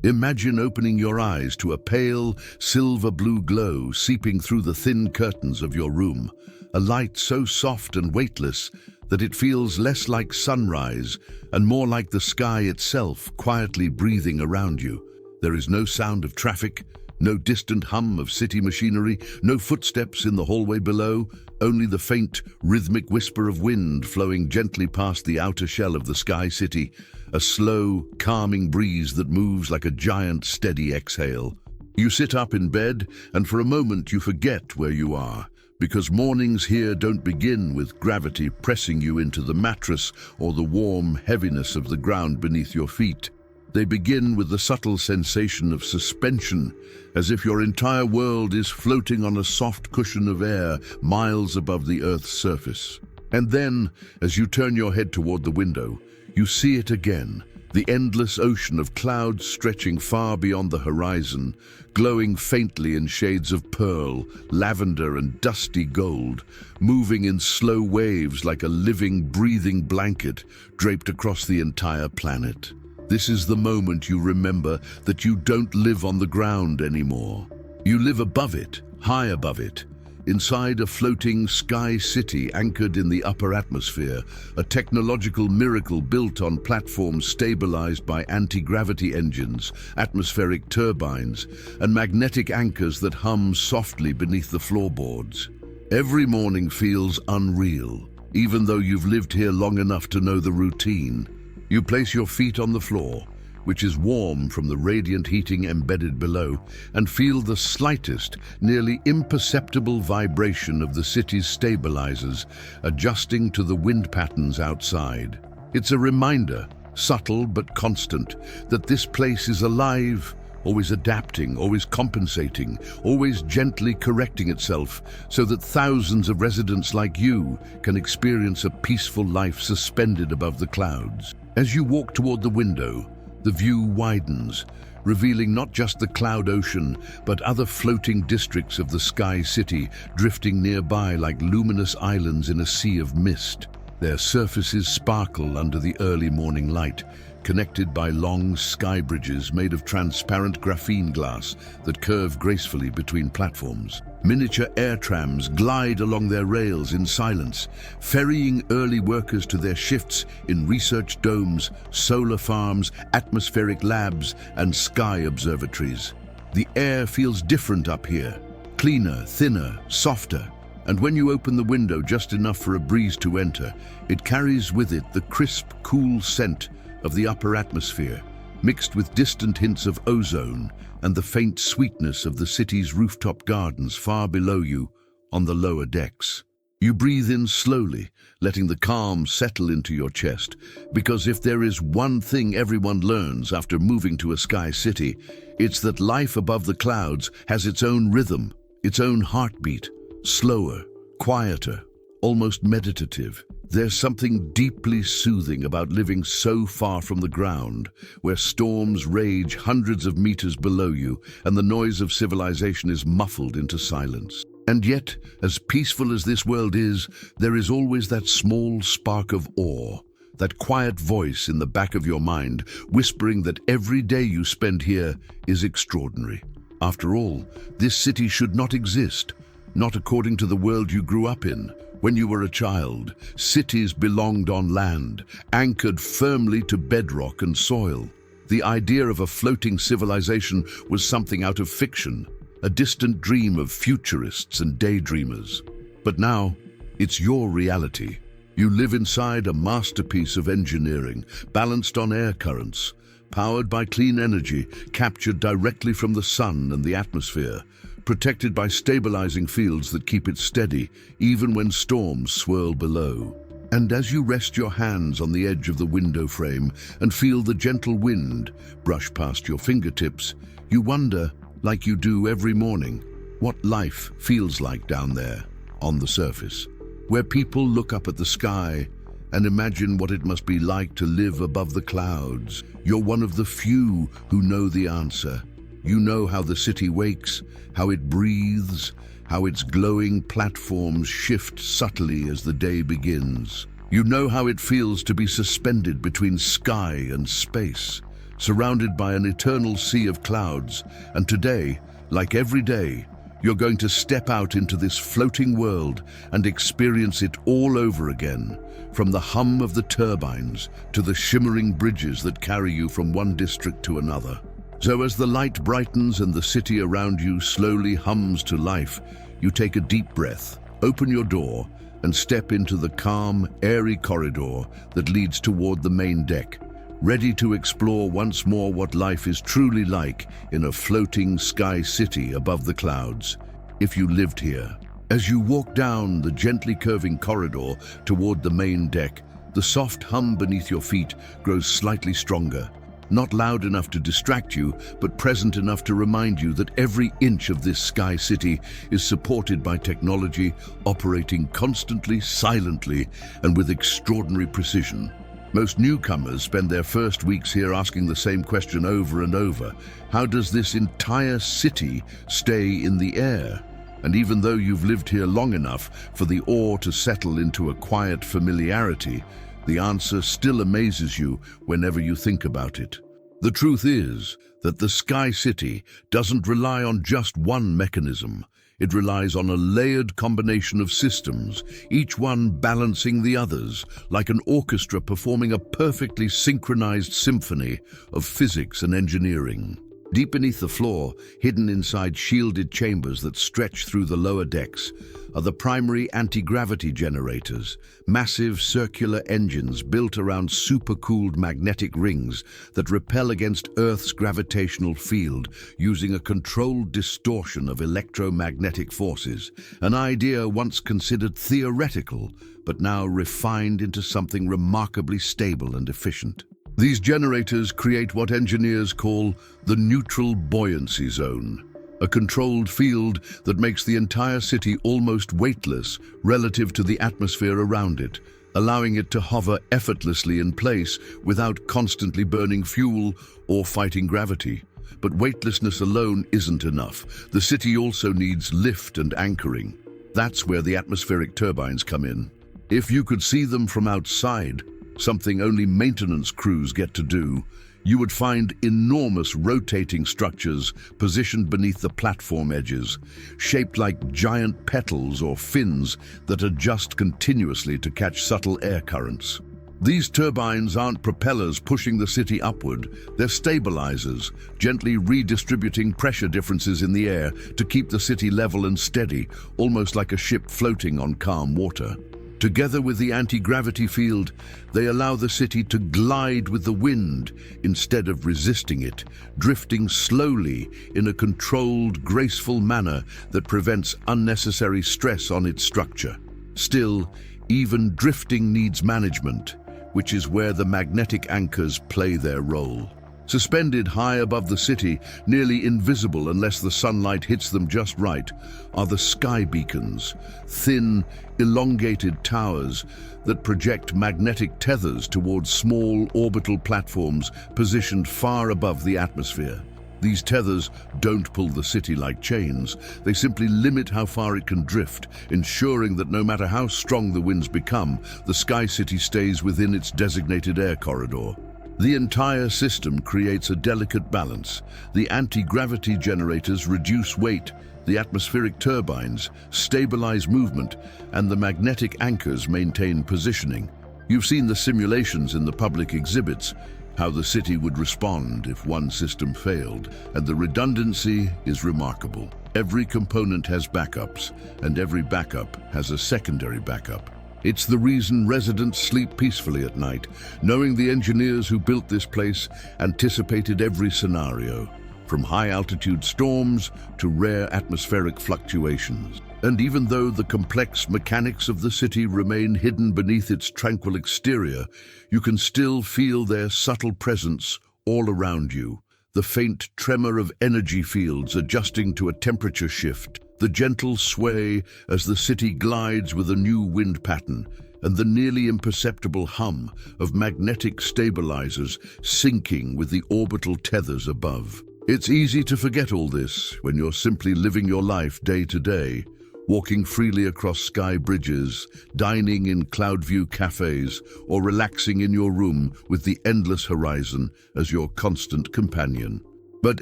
Imagine opening your eyes to a pale, silver-blue glow seeping through the thin curtains of your room, a light so soft and weightless that it feels less like sunrise and more like the sky itself quietly breathing around you. There is no sound of traffic, no distant hum of city machinery, no footsteps in the hallway below, only the faint, rhythmic whisper of wind flowing gently past the outer shell of the Sky City, a slow, calming breeze that moves like a giant, steady exhale. You sit up in bed, and for a moment you forget where you are, because mornings here don't begin with gravity pressing you into the mattress or the warm heaviness of the ground beneath your feet. They begin with the subtle sensation of suspension, as if your entire world is floating on a soft cushion of air miles above the Earth's surface. And then, as you turn your head toward the window, you see it again, the endless ocean of clouds stretching far beyond the horizon, glowing faintly in shades of pearl, lavender, and dusty gold, moving in slow waves like a living, breathing blanket draped across the entire planet. This is the moment you remember that you don't live on the ground anymore. You live above it, high above it, inside a floating sky city anchored in the upper atmosphere, a technological miracle built on platforms stabilized by anti-gravity engines, atmospheric turbines, and magnetic anchors that hum softly beneath the floorboards. Every morning feels unreal, even though you've lived here long enough to know the routine. You place your feet on the floor, which is warm from the radiant heating embedded below, and feel the slightest, nearly imperceptible vibration of the city's stabilizers adjusting to the wind patterns outside. It's a reminder, subtle but constant, that this place is alive, always adapting, always compensating, always gently correcting itself, so that thousands of residents like you can experience a peaceful life suspended above the clouds. As you walk toward the window, the view widens, revealing not just the cloud ocean, but other floating districts of the Sky City drifting nearby like luminous islands in a sea of mist. Their surfaces sparkle under the early morning light, connected by long sky bridges made of transparent graphene glass that curve gracefully between platforms. Miniature air trams glide along their rails in silence, ferrying early workers to their shifts in research domes, solar farms, atmospheric labs, and sky observatories. The air feels different up here, cleaner, thinner, softer. And when you open the window just enough for a breeze to enter, it carries with it the crisp, cool scent of the upper atmosphere, mixed with distant hints of ozone and the faint sweetness of the city's rooftop gardens far below you on the lower decks. You breathe in slowly, letting the calm settle into your chest, because if there is one thing everyone learns after moving to a sky city, it's that life above the clouds has its own rhythm, its own heartbeat, slower, quieter, almost meditative. There's something deeply soothing about living so far from the ground, where storms rage hundreds of meters below you and the noise of civilization is muffled into silence. And yet, as peaceful as this world is, there is always that small spark of awe, that quiet voice in the back of your mind, whispering that every day you spend here is extraordinary. After all, this city should not exist, not according to the world you grew up in. When you were a child, cities belonged on land, anchored firmly to bedrock and soil. The idea of a floating civilization was something out of fiction, a distant dream of futurists and daydreamers. But now, it's your reality. You live inside a masterpiece of engineering, balanced on air currents, powered by clean energy, captured directly from the sun and the atmosphere, protected by stabilizing fields that keep it steady, even when storms swirl below. And as you rest your hands on the edge of the window frame and feel the gentle wind brush past your fingertips, you wonder, like you do every morning, what life feels like down there, on the surface, where people look up at the sky and imagine what it must be like to live above the clouds. You're one of the few who know the answer. You know how the city wakes, how it breathes, how its glowing platforms shift subtly as the day begins. You know how it feels to be suspended between sky and space, surrounded by an eternal sea of clouds. And today, like every day, you're going to step out into this floating world and experience it all over again, from the hum of the turbines to the shimmering bridges that carry you from one district to another. So as the light brightens and the city around you slowly hums to life, you take a deep breath, open your door, and step into the calm, airy corridor that leads toward the main deck, ready to explore once more what life is truly like in a floating sky city above the clouds, if you lived here. As you walk down the gently curving corridor toward the main deck, the soft hum beneath your feet grows slightly stronger. Not loud enough to distract you, but present enough to remind you that every inch of this sky city is supported by technology operating constantly, silently, and with extraordinary precision. Most newcomers spend their first weeks here asking the same question over and over. How does this entire city stay in the air? And even though you've lived here long enough for the awe to settle into a quiet familiarity, the answer still amazes you whenever you think about it. The truth is that the Sky City doesn't rely on just one mechanism. It relies on a layered combination of systems, each one balancing the others, like an orchestra performing a perfectly synchronized symphony of physics and engineering. Deep beneath the floor, hidden inside shielded chambers that stretch through the lower decks, are the primary anti-gravity generators, massive circular engines built around supercooled magnetic rings that repel against Earth's gravitational field using a controlled distortion of electromagnetic forces, an idea once considered theoretical, but now refined into something remarkably stable and efficient. These generators create what engineers call the neutral buoyancy zone, a controlled field that makes the entire city almost weightless relative to the atmosphere around it, allowing it to hover effortlessly in place without constantly burning fuel or fighting gravity. But weightlessness alone isn't enough. The city also needs lift and anchoring. That's where the atmospheric turbines come in. If you could see them from outside, something only maintenance crews get to do, you would find enormous rotating structures positioned beneath the platform edges, shaped like giant petals or fins that adjust continuously to catch subtle air currents. These turbines aren't propellers pushing the city upward, they're stabilizers, gently redistributing pressure differences in the air to keep the city level and steady, almost like a ship floating on calm water. Together with the anti-gravity field, they allow the city to glide with the wind instead of resisting it, drifting slowly in a controlled, graceful manner that prevents unnecessary stress on its structure. Still, even drifting needs management, which is where the magnetic anchors play their role. Suspended high above the city, nearly invisible unless the sunlight hits them just right, are the sky beacons, thin, elongated towers that project magnetic tethers towards small orbital platforms positioned far above the atmosphere. These tethers don't pull the city like chains, they simply limit how far it can drift, ensuring that no matter how strong the winds become, the Sky City stays within its designated air corridor. The entire system creates a delicate balance. The anti-gravity generators reduce weight, the atmospheric turbines stabilize movement, and the magnetic anchors maintain positioning. You've seen the simulations in the public exhibits, how the city would respond if one system failed, and the redundancy is remarkable. Every component has backups, and every backup has a secondary backup. It's the reason residents sleep peacefully at night, knowing the engineers who built this place anticipated every scenario, from high-altitude storms to rare atmospheric fluctuations. And even though the complex mechanics of the city remain hidden beneath its tranquil exterior, you can still feel their subtle presence all around you. The faint tremor of energy fields adjusting to a temperature shift, the gentle sway as the city glides with a new wind pattern, and the nearly imperceptible hum of magnetic stabilizers syncing with the orbital tethers above. It's easy to forget all this when you're simply living your life day to day, walking freely across sky bridges, dining in cloud-view cafes, or relaxing in your room with the endless horizon as your constant companion. But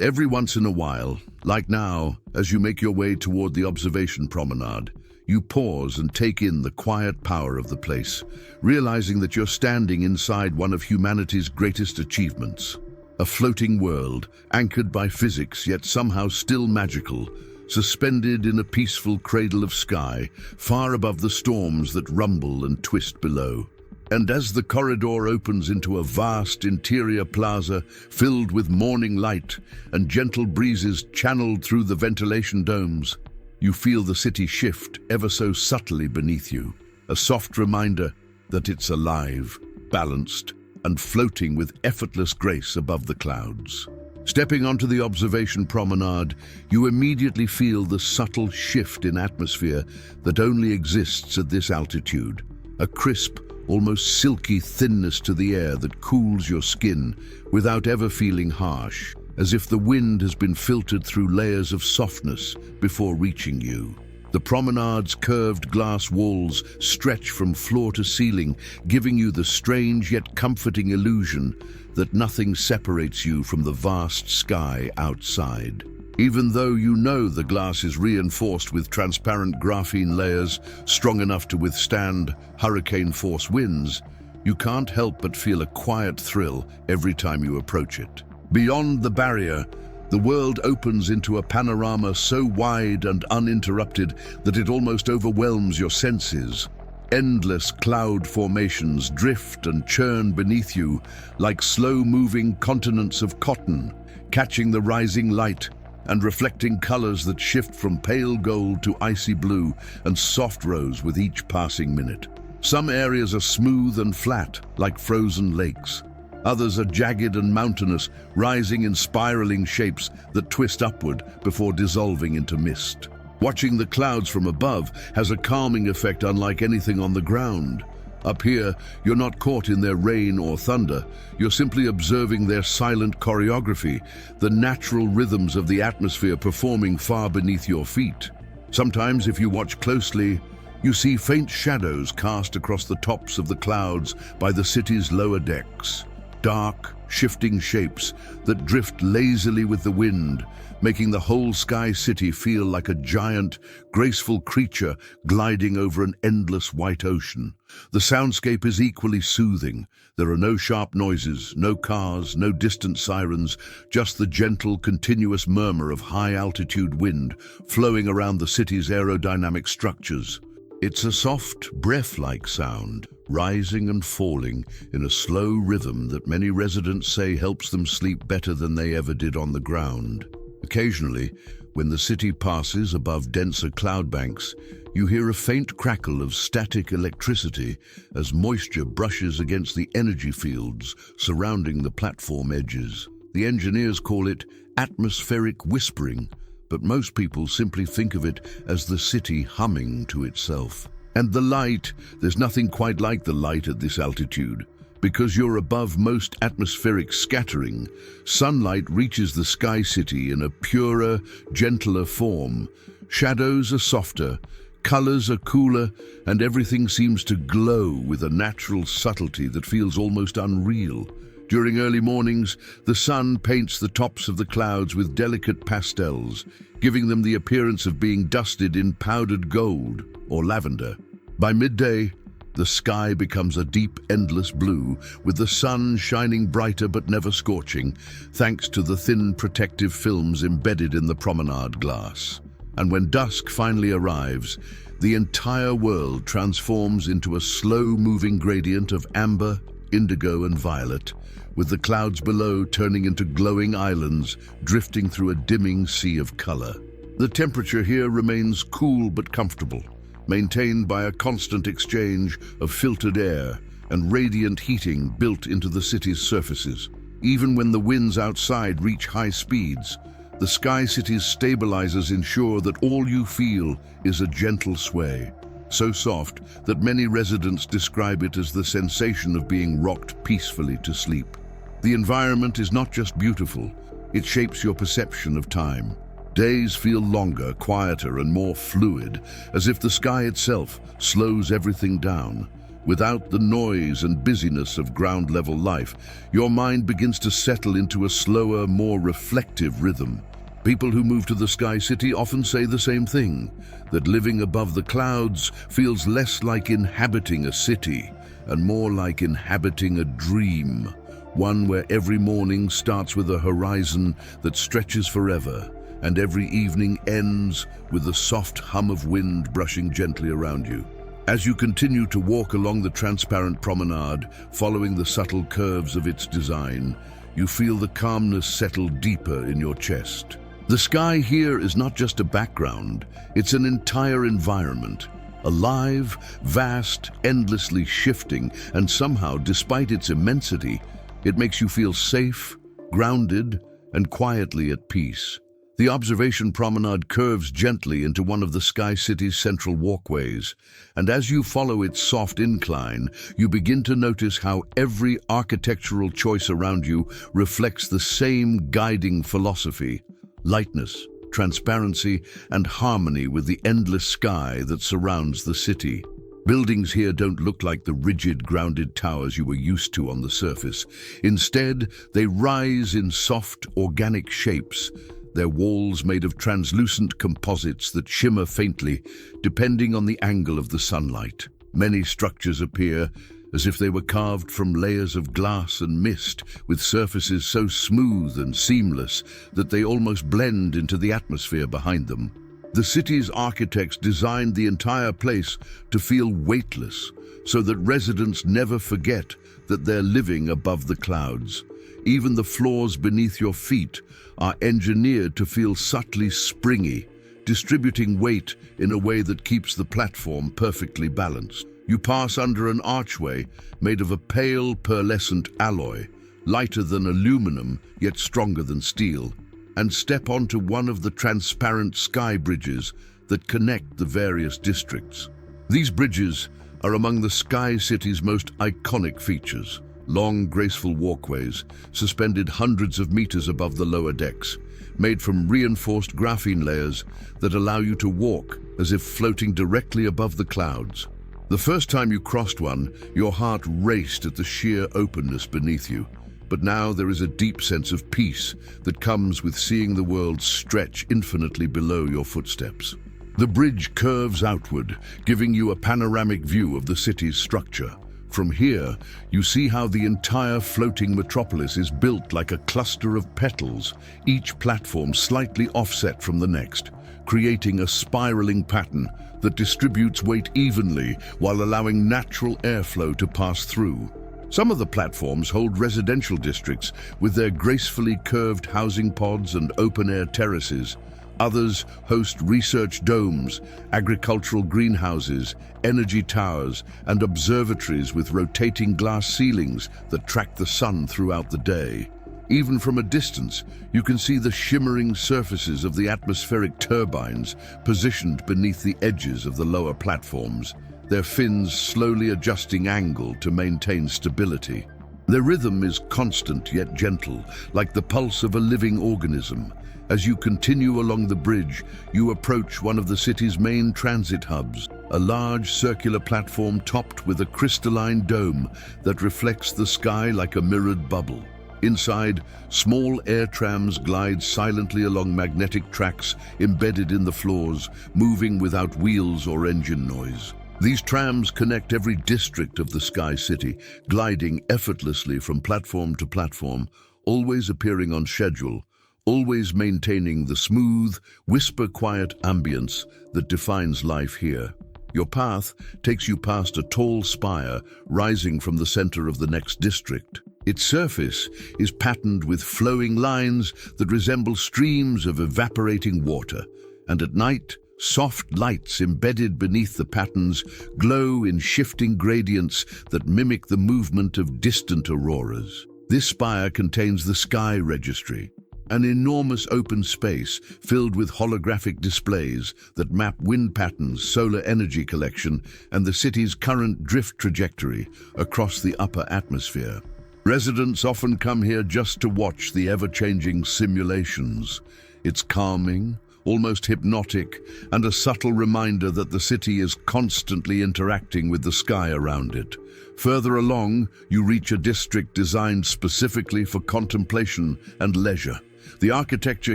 every once in a while, like now, as you make your way toward the observation promenade, you pause and take in the quiet power of the place, realizing that you're standing inside one of humanity's greatest achievements. A floating world, anchored by physics yet somehow still magical, suspended in a peaceful cradle of sky, far above the storms that rumble and twist below. And as the corridor opens into a vast interior plaza filled with morning light and gentle breezes channeled through the ventilation domes, you feel the city shift ever so subtly beneath you, a soft reminder that it's alive, balanced, and floating with effortless grace above the clouds. Stepping onto the observation promenade, you immediately feel the subtle shift in atmosphere that only exists at this altitude. A crisp, almost silky thinness to the air that cools your skin without ever feeling harsh, as if the wind has been filtered through layers of softness before reaching you. The promenade's curved glass walls stretch from floor to ceiling, giving you the strange yet comforting illusion that nothing separates you from the vast sky outside. Even though you know the glass is reinforced with transparent graphene layers strong enough to withstand hurricane-force winds, you can't help but feel a quiet thrill every time you approach it. Beyond the barrier, the world opens into a panorama so wide and uninterrupted that it almost overwhelms your senses. Endless cloud formations drift and churn beneath you like slow-moving continents of cotton, catching the rising light and reflecting colors that shift from pale gold to icy blue and soft rose with each passing minute. Some areas are smooth and flat, like frozen lakes. Others are jagged and mountainous, rising in spiraling shapes that twist upward before dissolving into mist. Watching the clouds from above has a calming effect unlike anything on the ground. Up here, you're not caught in their rain or thunder. You're simply observing their silent choreography, the natural rhythms of the atmosphere performing far beneath your feet. Sometimes, if you watch closely, you see faint shadows cast across the tops of the clouds by the city's lower decks. Dark, shifting shapes that drift lazily with the wind, making the whole sky city feel like a giant, graceful creature gliding over an endless white ocean. The soundscape is equally soothing. There are no sharp noises, no cars, no distant sirens, just the gentle, continuous murmur of high-altitude wind flowing around the city's aerodynamic structures. It's a soft, breath-like sound, rising and falling in a slow rhythm that many residents say helps them sleep better than they ever did on the ground. Occasionally, when the city passes above denser cloud banks, you hear a faint crackle of static electricity as moisture brushes against the energy fields surrounding the platform edges. The engineers call it atmospheric whispering, but most people simply think of it as the city humming to itself. And the light, there's nothing quite like the light at this altitude. Because you're above most atmospheric scattering, sunlight reaches the sky city in a purer, gentler form. Shadows are softer, colors are cooler, and everything seems to glow with a natural subtlety that feels almost unreal. During early mornings, the sun paints the tops of the clouds with delicate pastels, giving them the appearance of being dusted in powdered gold or lavender. By midday, the sky becomes a deep, endless blue, with the sun shining brighter but never scorching, thanks to the thin protective films embedded in the promenade glass. And when dusk finally arrives, the entire world transforms into a slow-moving gradient of amber, indigo, and violet, with the clouds below turning into glowing islands drifting through a dimming sea of color. The temperature here remains cool but comfortable, maintained by a constant exchange of filtered air and radiant heating built into the city's surfaces. Even when the winds outside reach high speeds, the Sky City's stabilizers ensure that all you feel is a gentle sway, so soft that many residents describe it as the sensation of being rocked peacefully to sleep. The environment is not just beautiful, it shapes your perception of time. Days feel longer, quieter, and more fluid, as if the sky itself slows everything down. Without the noise and busyness of ground-level life, your mind begins to settle into a slower, more reflective rhythm. People who move to the Sky City often say the same thing, that living above the clouds feels less like inhabiting a city and more like inhabiting a dream, one where every morning starts with a horizon that stretches forever, and every evening ends with the soft hum of wind brushing gently around you. As you continue to walk along the transparent promenade, following the subtle curves of its design, you feel the calmness settle deeper in your chest. The sky here is not just a background, it's an entire environment. Alive, vast, endlessly shifting, and somehow, despite its immensity, it makes you feel safe, grounded, and quietly at peace. The observation promenade curves gently into one of the Sky City's central walkways, and as you follow its soft incline, you begin to notice how every architectural choice around you reflects the same guiding philosophy: lightness, transparency, and harmony with the endless sky that surrounds the city. Buildings here don't look like the rigid, grounded towers you were used to on the surface. Instead, they rise in soft, organic shapes, their walls made of translucent composites that shimmer faintly, depending on the angle of the sunlight. Many structures appear as if they were carved from layers of glass and mist, with surfaces so smooth and seamless that they almost blend into the atmosphere behind them. The city's architects designed the entire place to feel weightless, so that residents never forget that they're living above the clouds. Even the floors beneath your feet are engineered to feel subtly springy, distributing weight in a way that keeps the platform perfectly balanced. You pass under an archway made of a pale, pearlescent alloy, lighter than aluminum yet stronger than steel, and step onto one of the transparent sky bridges that connect the various districts. These bridges are among the Sky City's most iconic features. Long, graceful walkways, suspended hundreds of meters above the lower decks, made from reinforced graphene layers that allow you to walk as if floating directly above the clouds. The first time you crossed one, your heart raced at the sheer openness beneath you. But now there is a deep sense of peace that comes with seeing the world stretch infinitely below your footsteps. The bridge curves outward, giving you a panoramic view of the city's structure. From here, you see how the entire floating metropolis is built like a cluster of petals, each platform slightly offset from the next, creating a spiraling pattern that distributes weight evenly while allowing natural airflow to pass through. Some of the platforms hold residential districts with their gracefully curved housing pods and open-air terraces. Others host research domes, agricultural greenhouses, energy towers, and observatories with rotating glass ceilings that track the sun throughout the day. Even from a distance, you can see the shimmering surfaces of the atmospheric turbines positioned beneath the edges of the lower platforms, their fins slowly adjusting angle to maintain stability. Their rhythm is constant yet gentle, like the pulse of a living organism. As you continue along the bridge, you approach one of the city's main transit hubs, a large circular platform topped with a crystalline dome that reflects the sky like a mirrored bubble. Inside, small air trams glide silently along magnetic tracks embedded in the floors, moving without wheels or engine noise. These trams connect every district of the Sky City, gliding effortlessly from platform to platform, always appearing on schedule, always maintaining the smooth, whisper-quiet ambience that defines life here. Your path takes you past a tall spire rising from the center of the next district. Its surface is patterned with flowing lines that resemble streams of evaporating water, and at night, soft lights embedded beneath the patterns glow in shifting gradients that mimic the movement of distant auroras. This spire contains the Sky Registry, an enormous open space filled with holographic displays that map wind patterns, solar energy collection, and the city's current drift trajectory across the upper atmosphere. Residents often come here just to watch the ever-changing simulations. It's calming, almost hypnotic, and a subtle reminder that the city is constantly interacting with the sky around it. Further along, you reach a district designed specifically for contemplation and leisure. The architecture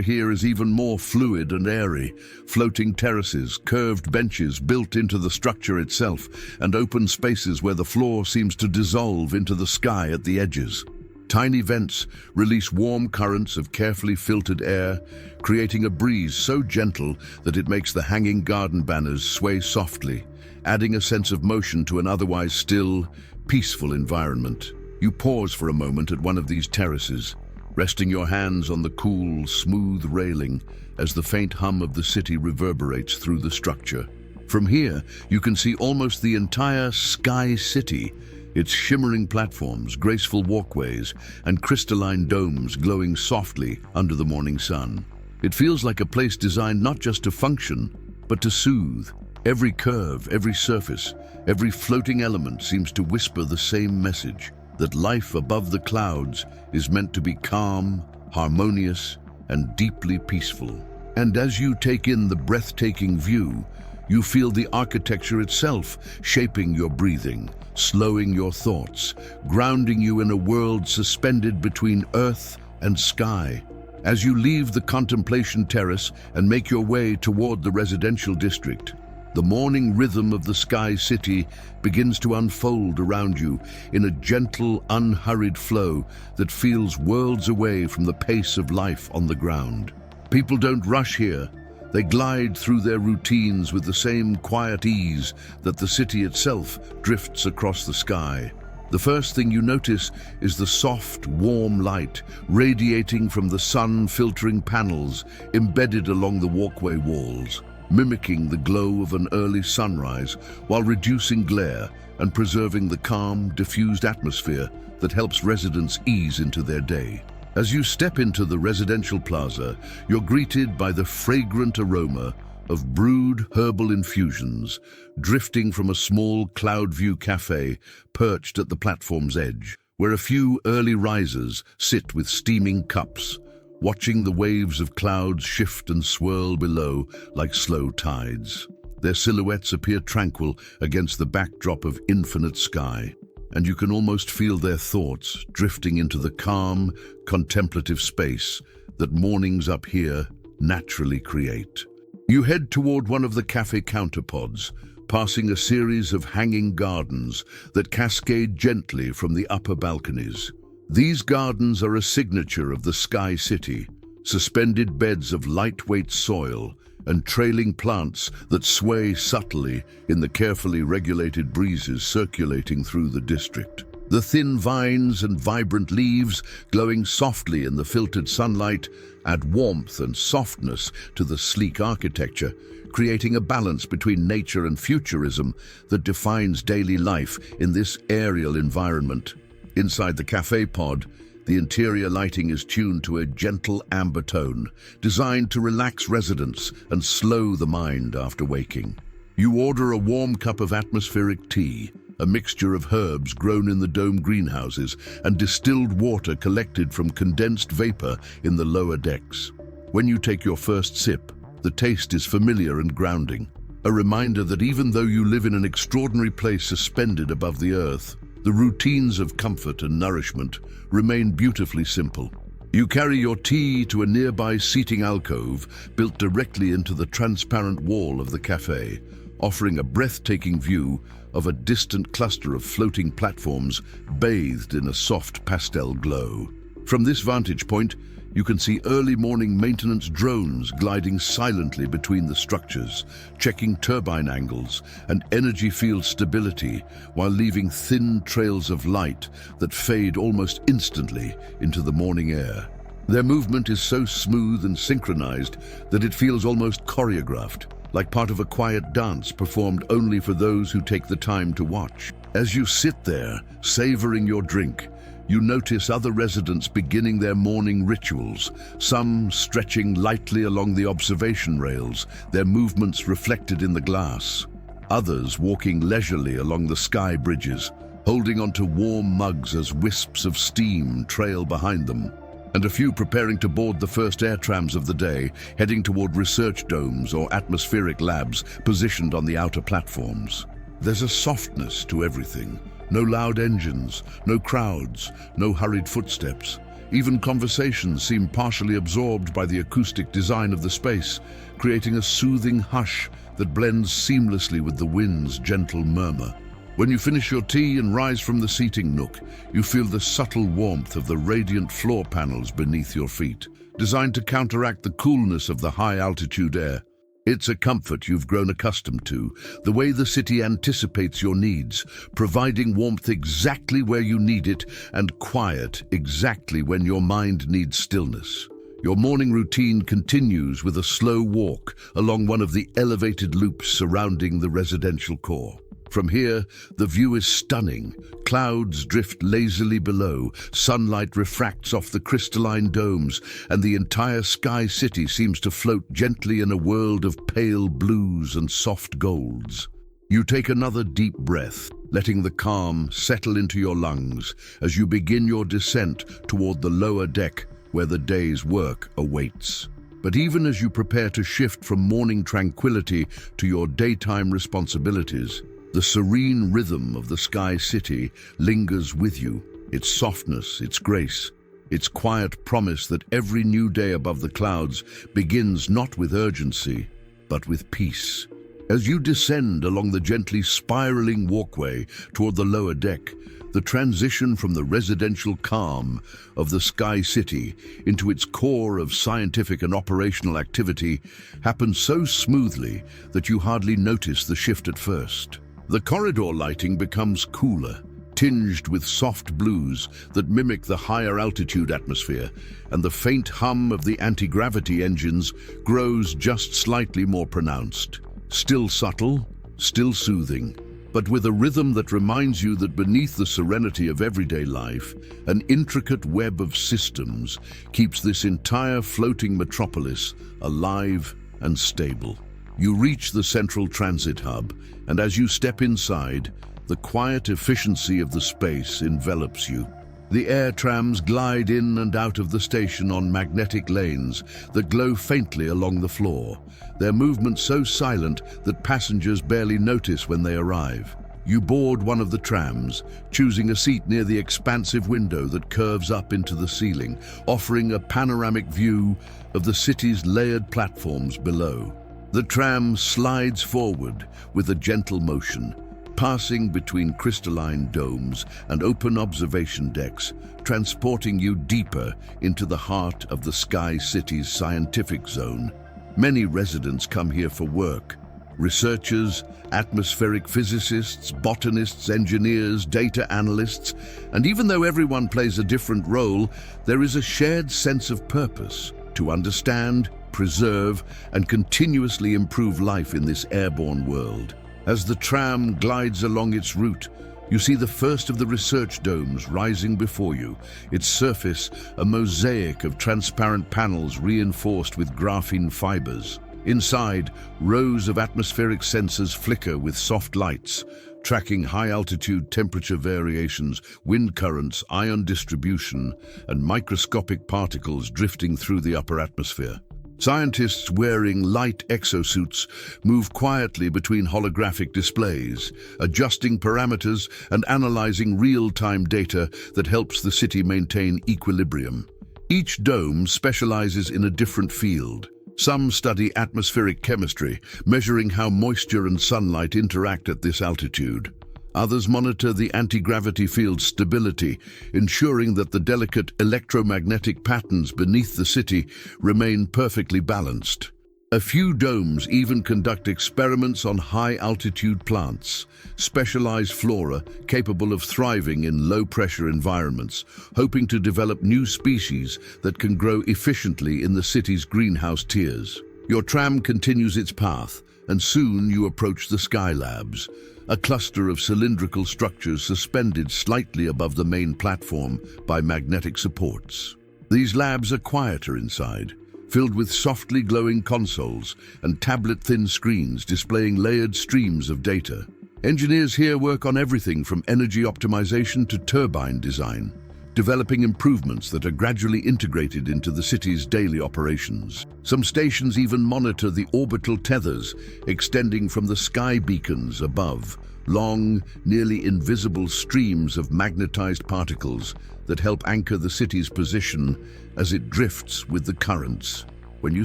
here is even more fluid and airy. Floating terraces, curved benches built into the structure itself, and open spaces where the floor seems to dissolve into the sky at the edges. Tiny vents release warm currents of carefully filtered air, creating a breeze so gentle that it makes the hanging garden banners sway softly, adding a sense of motion to an otherwise still, peaceful environment. You pause for a moment at one of these terraces, resting your hands on the cool, smooth railing as the faint hum of the city reverberates through the structure. From here, you can see almost the entire Sky City, its shimmering platforms, graceful walkways, and crystalline domes glowing softly under the morning sun. It feels like a place designed not just to function, but to soothe. Every curve, every surface, every floating element seems to whisper the same message, that life above the clouds is meant to be calm, harmonious, and deeply peaceful. And as you take in the breathtaking view, you feel the architecture itself shaping your breathing, slowing your thoughts, grounding you in a world suspended between earth and sky. As you leave the contemplation terrace and make your way toward the residential district, the morning rhythm of the Sky City begins to unfold around you in a gentle, unhurried flow that feels worlds away from the pace of life on the ground. People don't rush here. They glide through their routines with the same quiet ease that the city itself drifts across the sky. The first thing you notice is the soft, warm light radiating from the sun-filtering panels embedded along the walkway walls, mimicking the glow of an early sunrise while reducing glare and preserving the calm, diffused atmosphere that helps residents ease into their day. As you step into the residential plaza, you're greeted by the fragrant aroma of brewed herbal infusions drifting from a small cloud view cafe perched at the platform's edge, where a few early risers sit with steaming cups, watching the waves of clouds shift and swirl below like slow tides. Their silhouettes appear tranquil against the backdrop of infinite sky, and you can almost feel their thoughts drifting into the calm, contemplative space that mornings up here naturally create. You head toward one of the cafe counterpods, passing a series of hanging gardens that cascade gently from the upper balconies. These gardens are a signature of the Sky City, suspended beds of lightweight soil and trailing plants that sway subtly in the carefully regulated breezes circulating through the district. The thin vines and vibrant leaves, glowing softly in the filtered sunlight, add warmth and softness to the sleek architecture, creating a balance between nature and futurism that defines daily life in this aerial environment. Inside the cafe pod, the interior lighting is tuned to a gentle amber tone, designed to relax residents and slow the mind after waking. You order a warm cup of atmospheric tea, a mixture of herbs grown in the dome greenhouses and distilled water collected from condensed vapor in the lower decks. When you take your first sip, the taste is familiar and grounding, a reminder that even though you live in an extraordinary place suspended above the earth, the routines of comfort and nourishment remain beautifully simple. You carry your tea to a nearby seating alcove built directly into the transparent wall of the cafe, offering a breathtaking view of a distant cluster of floating platforms bathed in a soft pastel glow. From this vantage point, you can see early morning maintenance drones gliding silently between the structures, checking turbine angles and energy field stability while leaving thin trails of light that fade almost instantly into the morning air. Their movement is so smooth and synchronized that it feels almost choreographed, like part of a quiet dance performed only for those who take the time to watch. As you sit there, savoring your drink, you notice other residents beginning their morning rituals, some stretching lightly along the observation rails, their movements reflected in the glass. Others walking leisurely along the sky bridges, holding onto warm mugs as wisps of steam trail behind them. and a few preparing to board the first air trams of the day, heading toward research domes or atmospheric labs positioned on the outer platforms. There's a softness to everything. No loud engines, no crowds, no hurried footsteps. Even conversations seem partially absorbed by the acoustic design of the space, creating a soothing hush that blends seamlessly with the wind's gentle murmur. When you finish your tea and rise from the seating nook, you feel the subtle warmth of the radiant floor panels beneath your feet, designed to counteract the coolness of the high-altitude air. It's a comfort you've grown accustomed to, the way the city anticipates your needs, providing warmth exactly where you need it and quiet exactly when your mind needs stillness. Your morning routine continues with a slow walk along one of the elevated loops surrounding the residential core. From here, the view is stunning. Clouds drift lazily below, sunlight refracts off the crystalline domes, and the entire sky city seems to float gently in a world of pale blues and soft golds. You take another deep breath, letting the calm settle into your lungs as you begin your descent toward the lower deck where the day's work awaits. But even as you prepare to shift from morning tranquility to your daytime responsibilities, the serene rhythm of the Sky City lingers with you, its softness, its grace, its quiet promise that every new day above the clouds begins not with urgency, but with peace. As you descend along the gently spiraling walkway toward the lower deck, the transition from the residential calm of the Sky City into its core of scientific and operational activity happens so smoothly that you hardly notice the shift at first. The corridor lighting becomes cooler, tinged with soft blues that mimic the higher altitude atmosphere, and the faint hum of the anti-gravity engines grows just slightly more pronounced. Still subtle, still soothing, but with a rhythm that reminds you that beneath the serenity of everyday life, an intricate web of systems keeps this entire floating metropolis alive and stable. You reach the central transit hub, and as you step inside, the quiet efficiency of the space envelops you. The air trams glide in and out of the station on magnetic lanes that glow faintly along the floor, their movement so silent that passengers barely notice when they arrive. You board one of the trams, choosing a seat near the expansive window that curves up into the ceiling, offering a panoramic view of the city's layered platforms below. The tram slides forward with a gentle motion, passing between crystalline domes and open observation decks, transporting you deeper into the heart of the Sky City's scientific zone. Many residents come here for work. Researchers, atmospheric physicists, botanists, engineers, data analysts, and even though everyone plays a different role, there is a shared sense of purpose to understand, preserve, and continuously improve life in this airborne world. As the tram glides along its route, you see the first of the research domes rising before you, its surface a mosaic of transparent panels reinforced with graphene fibers. Inside, rows of atmospheric sensors flicker with soft lights, tracking high-altitude temperature variations, wind currents, ion distribution, and microscopic particles drifting through the upper atmosphere. Scientists wearing light exosuits move quietly between holographic displays, adjusting parameters and analyzing real-time data that helps the city maintain equilibrium. Each dome specializes in a different field. Some study atmospheric chemistry, measuring how moisture and sunlight interact at this altitude. Others monitor the anti-gravity field's stability, ensuring that the delicate electromagnetic patterns beneath the city remain perfectly balanced. A few domes even conduct experiments on high-altitude plants, specialized flora capable of thriving in low-pressure environments, hoping to develop new species that can grow efficiently in the city's greenhouse tiers. Your tram continues its path, and soon you approach the Sky Labs, a cluster of cylindrical structures suspended slightly above the main platform by magnetic supports. These labs are quieter inside, filled with softly glowing consoles and tablet-thin screens displaying layered streams of data. Engineers here work on everything from energy optimization to turbine design, developing improvements that are gradually integrated into the city's daily operations. Some stations even monitor the orbital tethers extending from the sky beacons above, long, nearly invisible streams of magnetized particles that help anchor the city's position as it drifts with the currents. When you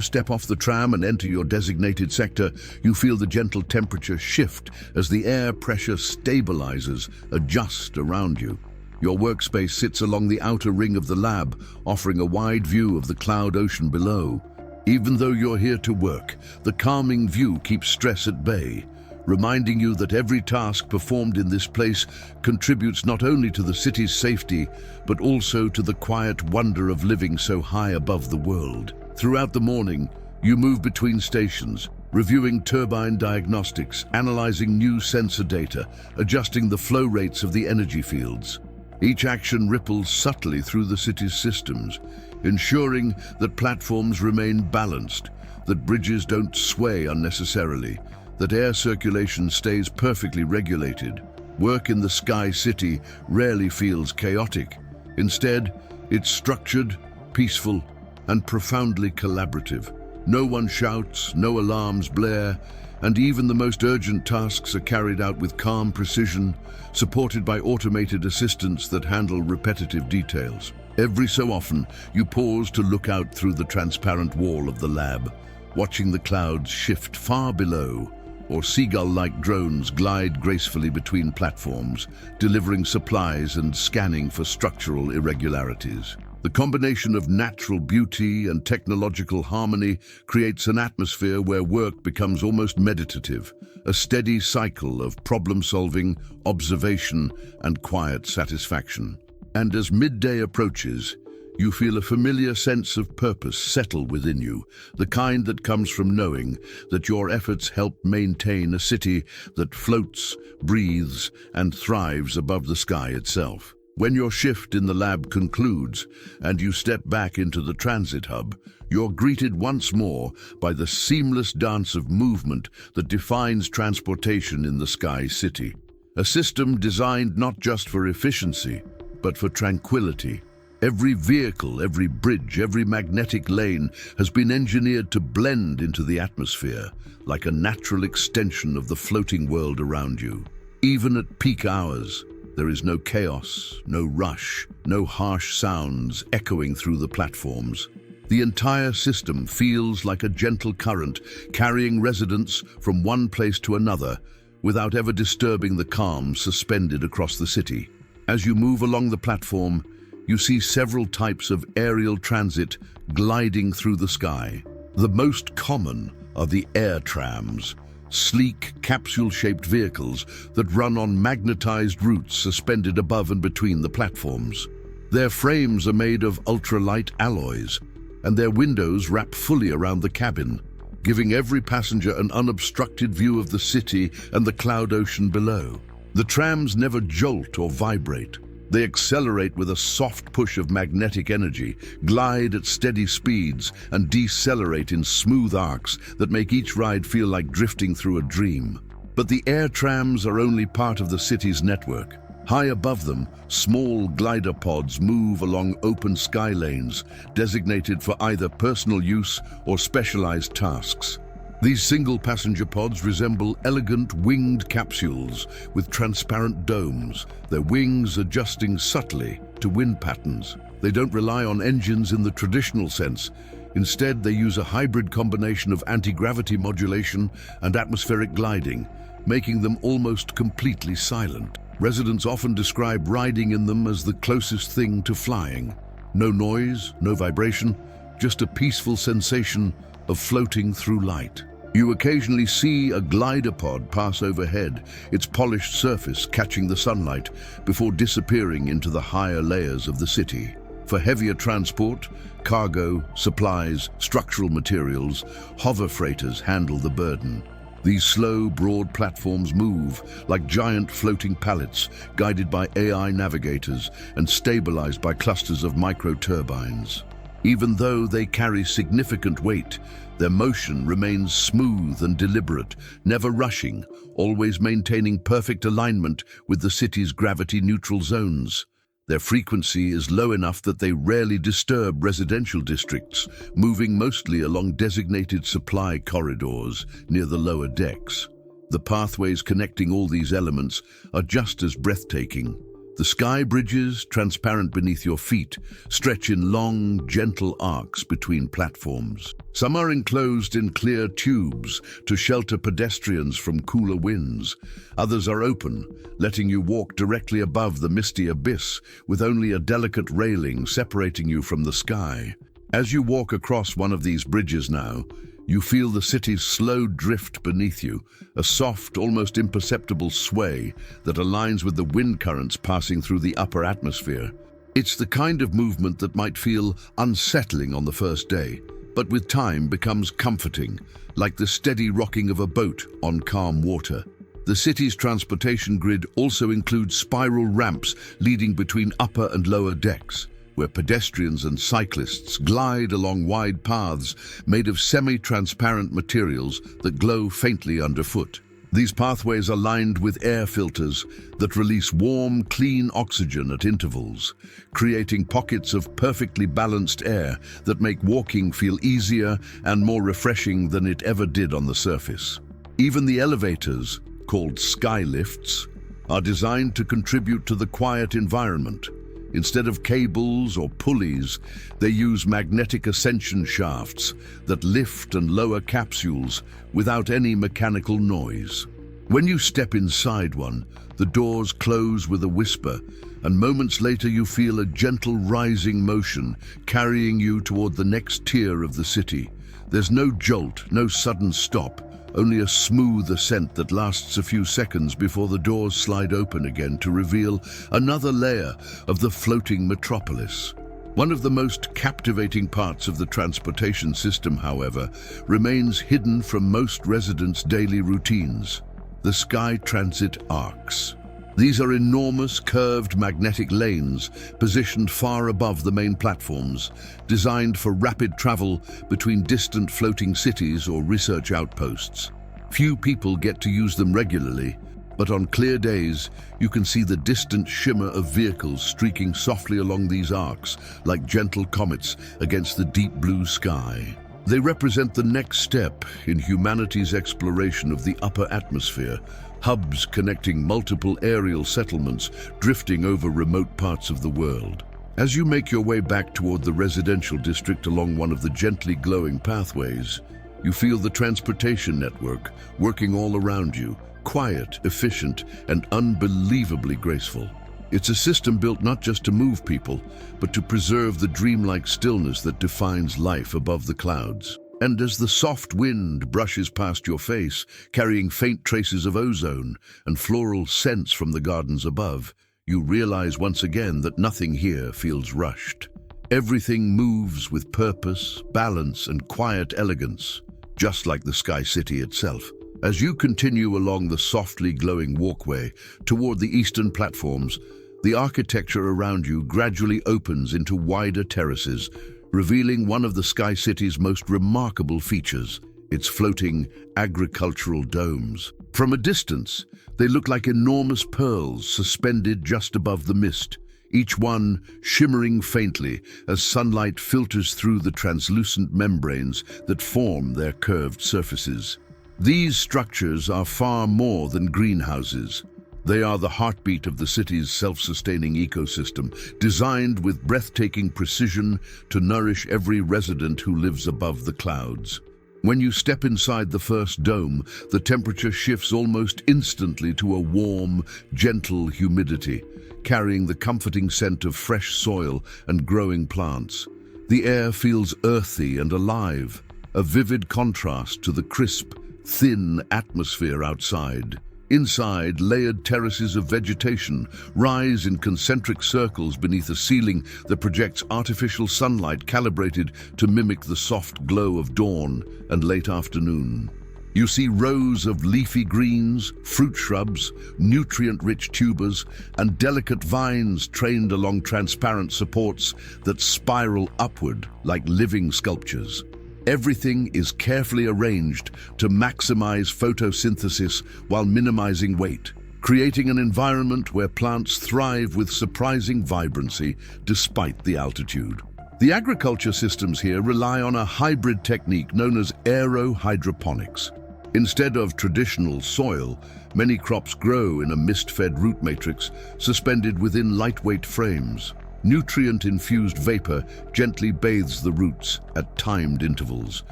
step off the tram and enter your designated sector, you feel the gentle temperature shift as the air pressure stabilizes, adjusts around you. Your workspace sits along the outer ring of the lab, offering a wide view of the cloud ocean below. Even though you're here to work, the calming view keeps stress at bay, reminding you that every task performed in this place contributes not only to the city's safety, but also to the quiet wonder of living so high above the world. Throughout the morning, you move between stations, reviewing turbine diagnostics, analyzing new sensor data, adjusting the flow rates of the energy fields. Each action ripples subtly through the city's systems, ensuring that platforms remain balanced, that bridges don't sway unnecessarily, that air circulation stays perfectly regulated. Work in the Sky City rarely feels chaotic. Instead, it's structured, peaceful, and profoundly collaborative. No one shouts, no alarms blare, and even the most urgent tasks are carried out with calm precision, supported by automated assistants that handle repetitive details. Every so often, you pause to look out through the transparent wall of the lab, watching the clouds shift far below, or seagull-like drones glide gracefully between platforms, delivering supplies and scanning for structural irregularities. The combination of natural beauty and technological harmony creates an atmosphere where work becomes almost meditative, a steady cycle of problem-solving, observation, and quiet satisfaction. And as midday approaches, you feel a familiar sense of purpose settle within you, the kind that comes from knowing that your efforts help maintain a city that floats, breathes, and thrives above the sky itself. When your shift in the lab concludes and you step back into the transit hub, you're greeted once more by the seamless dance of movement that defines transportation in the Sky City. A system designed not just for efficiency, but for tranquility. Every vehicle, every bridge, every magnetic lane has been engineered to blend into the atmosphere, like a natural extension of the floating world around you. Even at peak hours, there is no chaos, no rush, no harsh sounds echoing through the platforms. The entire system feels like a gentle current carrying residents from one place to another without ever disturbing the calm suspended across the city. As you move along the platform, you see several types of aerial transit gliding through the sky. The most common are the air trams, sleek, capsule-shaped vehicles that run on magnetized routes suspended above and between the platforms. Their frames are made of ultralight alloys, and their windows wrap fully around the cabin, giving every passenger an unobstructed view of the city and the cloud ocean below. The trams never jolt or vibrate. They accelerate with a soft push of magnetic energy, glide at steady speeds, and decelerate in smooth arcs that make each ride feel like drifting through a dream. But the air trams are only part of the city's network. High above them, small glider pods move along open sky lanes, designated for either personal use or specialized tasks. These single-passenger pods resemble elegant winged capsules with transparent domes, their wings adjusting subtly to wind patterns. They don't rely on engines in the traditional sense. Instead, they use a hybrid combination of anti-gravity modulation and atmospheric gliding, making them almost completely silent. Residents often describe riding in them as the closest thing to flying. No noise, no vibration, just a peaceful sensation of floating through light. You occasionally see a glider pod pass overhead, its polished surface catching the sunlight before disappearing into the higher layers of the city. For heavier transport, cargo, supplies, structural materials, hover freighters handle the burden. These slow, broad platforms move like giant floating pallets, guided by AI navigators and stabilized by clusters of micro-turbines. Even though they carry significant weight, their motion remains smooth and deliberate, never rushing, always maintaining perfect alignment with the city's gravity-neutral zones. Their frequency is low enough that they rarely disturb residential districts, moving mostly along designated supply corridors near the lower decks. The pathways connecting all these elements are just as breathtaking. The sky bridges, transparent beneath your feet, stretch in long, gentle arcs between platforms. Some are enclosed in clear tubes to shelter pedestrians from cooler winds. Others are open, letting you walk directly above the misty abyss with only a delicate railing separating you from the sky. As you walk across one of these bridges now, you feel the city's slow drift beneath you, a soft, almost imperceptible sway that aligns with the wind currents passing through the upper atmosphere. It's the kind of movement that might feel unsettling on the first day, but with time becomes comforting, like the steady rocking of a boat on calm water. The city's transportation grid also includes spiral ramps leading between upper and lower decks, where pedestrians and cyclists glide along wide paths made of semi-transparent materials that glow faintly underfoot. These pathways are lined with air filters that release warm, clean oxygen at intervals, creating pockets of perfectly balanced air that make walking feel easier and more refreshing than it ever did on the surface. Even the elevators, called sky lifts, are designed to contribute to the quiet environment. Instead of cables or pulleys, they use magnetic ascension shafts that lift and lower capsules without any mechanical noise. When you step inside one, the doors close with a whisper, and moments later you feel a gentle rising motion carrying you toward the next tier of the city. There's no jolt, no sudden stop, only a smooth ascent that lasts a few seconds before the doors slide open again to reveal another layer of the floating metropolis. One of the most captivating parts of the transportation system, however, remains hidden from most residents' daily routines: the sky transit arcs. These are enormous curved magnetic lanes positioned far above the main platforms, designed for rapid travel between distant floating cities or research outposts. Few people get to use them regularly, but on clear days you can see the distant shimmer of vehicles streaking softly along these arcs like gentle comets against the deep blue sky. They represent the next step in humanity's exploration of the upper atmosphere, hubs connecting multiple aerial settlements drifting over remote parts of the world. As you make your way back toward the residential district along one of the gently glowing pathways, you feel the transportation network working all around you, quiet, efficient, and unbelievably graceful. It's a system built not just to move people, but to preserve the dreamlike stillness that defines life above the clouds. And as the soft wind brushes past your face, carrying faint traces of ozone and floral scents from the gardens above, you realize once again that nothing here feels rushed. Everything moves with purpose, balance, and quiet elegance, just like the Sky City itself. As you continue along the softly glowing walkway toward the eastern platforms, the architecture around you gradually opens into wider terraces, revealing one of the Sky City's most remarkable features: its floating agricultural domes. From a distance, they look like enormous pearls suspended just above the mist, each one shimmering faintly as sunlight filters through the translucent membranes that form their curved surfaces. These structures are far more than greenhouses. They are the heartbeat of the city's self-sustaining ecosystem, designed with breathtaking precision to nourish every resident who lives above the clouds. When you step inside the first dome, the temperature shifts almost instantly to a warm, gentle humidity, carrying the comforting scent of fresh soil and growing plants. The air feels earthy and alive, a vivid contrast to the crisp, thin atmosphere outside. Inside, layered terraces of vegetation rise in concentric circles beneath a ceiling that projects artificial sunlight calibrated to mimic the soft glow of dawn and late afternoon. You see rows of leafy greens, fruit shrubs, nutrient-rich tubers, and delicate vines trained along transparent supports that spiral upward like living sculptures. Everything is carefully arranged to maximize photosynthesis while minimizing weight, creating an environment where plants thrive with surprising vibrancy despite the altitude. The agriculture systems here rely on a hybrid technique known as aero-hydroponics. Instead of traditional soil, many crops grow in a mist-fed root matrix suspended within lightweight frames. Nutrient-infused vapor gently bathes the roots at timed intervals,